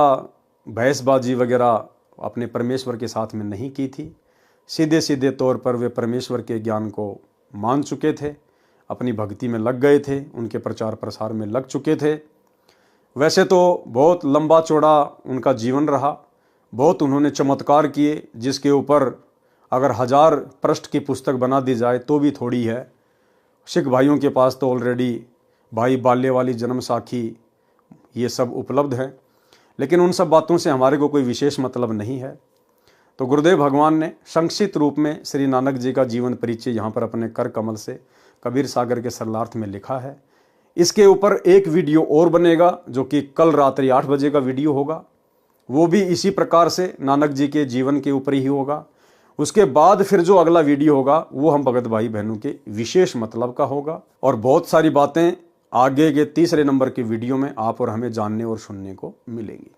बहसबाजी वगैरह अपने परमेश्वर के साथ में नहीं की थी। सीधे सीधे तौर पर वे परमेश्वर के ज्ञान को मान चुके थे, अपनी भक्ति में लग गए थे, उनके प्रचार प्रसार में लग चुके थे। वैसे तो बहुत लंबा चौड़ा उनका जीवन रहा, बहुत उन्होंने चमत्कार किए, जिसके ऊपर अगर 1000 पृष्ठ की पुस्तक बना दी जाए तो भी थोड़ी है। सिख भाइयों के पास तो ऑलरेडी भाई बाल्य वाली जन्म साखी ये सब उपलब्ध है, लेकिन उन सब बातों से हमारे को कोई विशेष मतलब नहीं है। तो गुरुदेव भगवान ने संक्षिप्त रूप में श्री नानक जी का जीवन परिचय यहाँ पर अपने कर कमल से कबीर सागर के सरलार्थ में लिखा है। इसके ऊपर एक वीडियो और बनेगा जो कि कल रात्रि 8 बजे का वीडियो होगा, वो भी इसी प्रकार से नानक जी के जीवन के ऊपर ही होगा। उसके बाद फिर जो अगला वीडियो होगा वो हम भगत भाई बहनों के विशेष मतलब का होगा, और बहुत सारी बातें आगे के तीसरे नंबर के वीडियो में आप और हमें जानने और सुनने को मिलेंगी।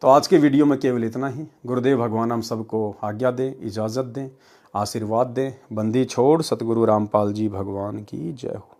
तो आज के वीडियो में केवल इतना ही। गुरुदेव भगवान हम सबको आज्ञा दें, इजाज़त दें, आशीर्वाद दें। बंदी छोड़ सतगुरु रामपाल जी भगवान की जय हो।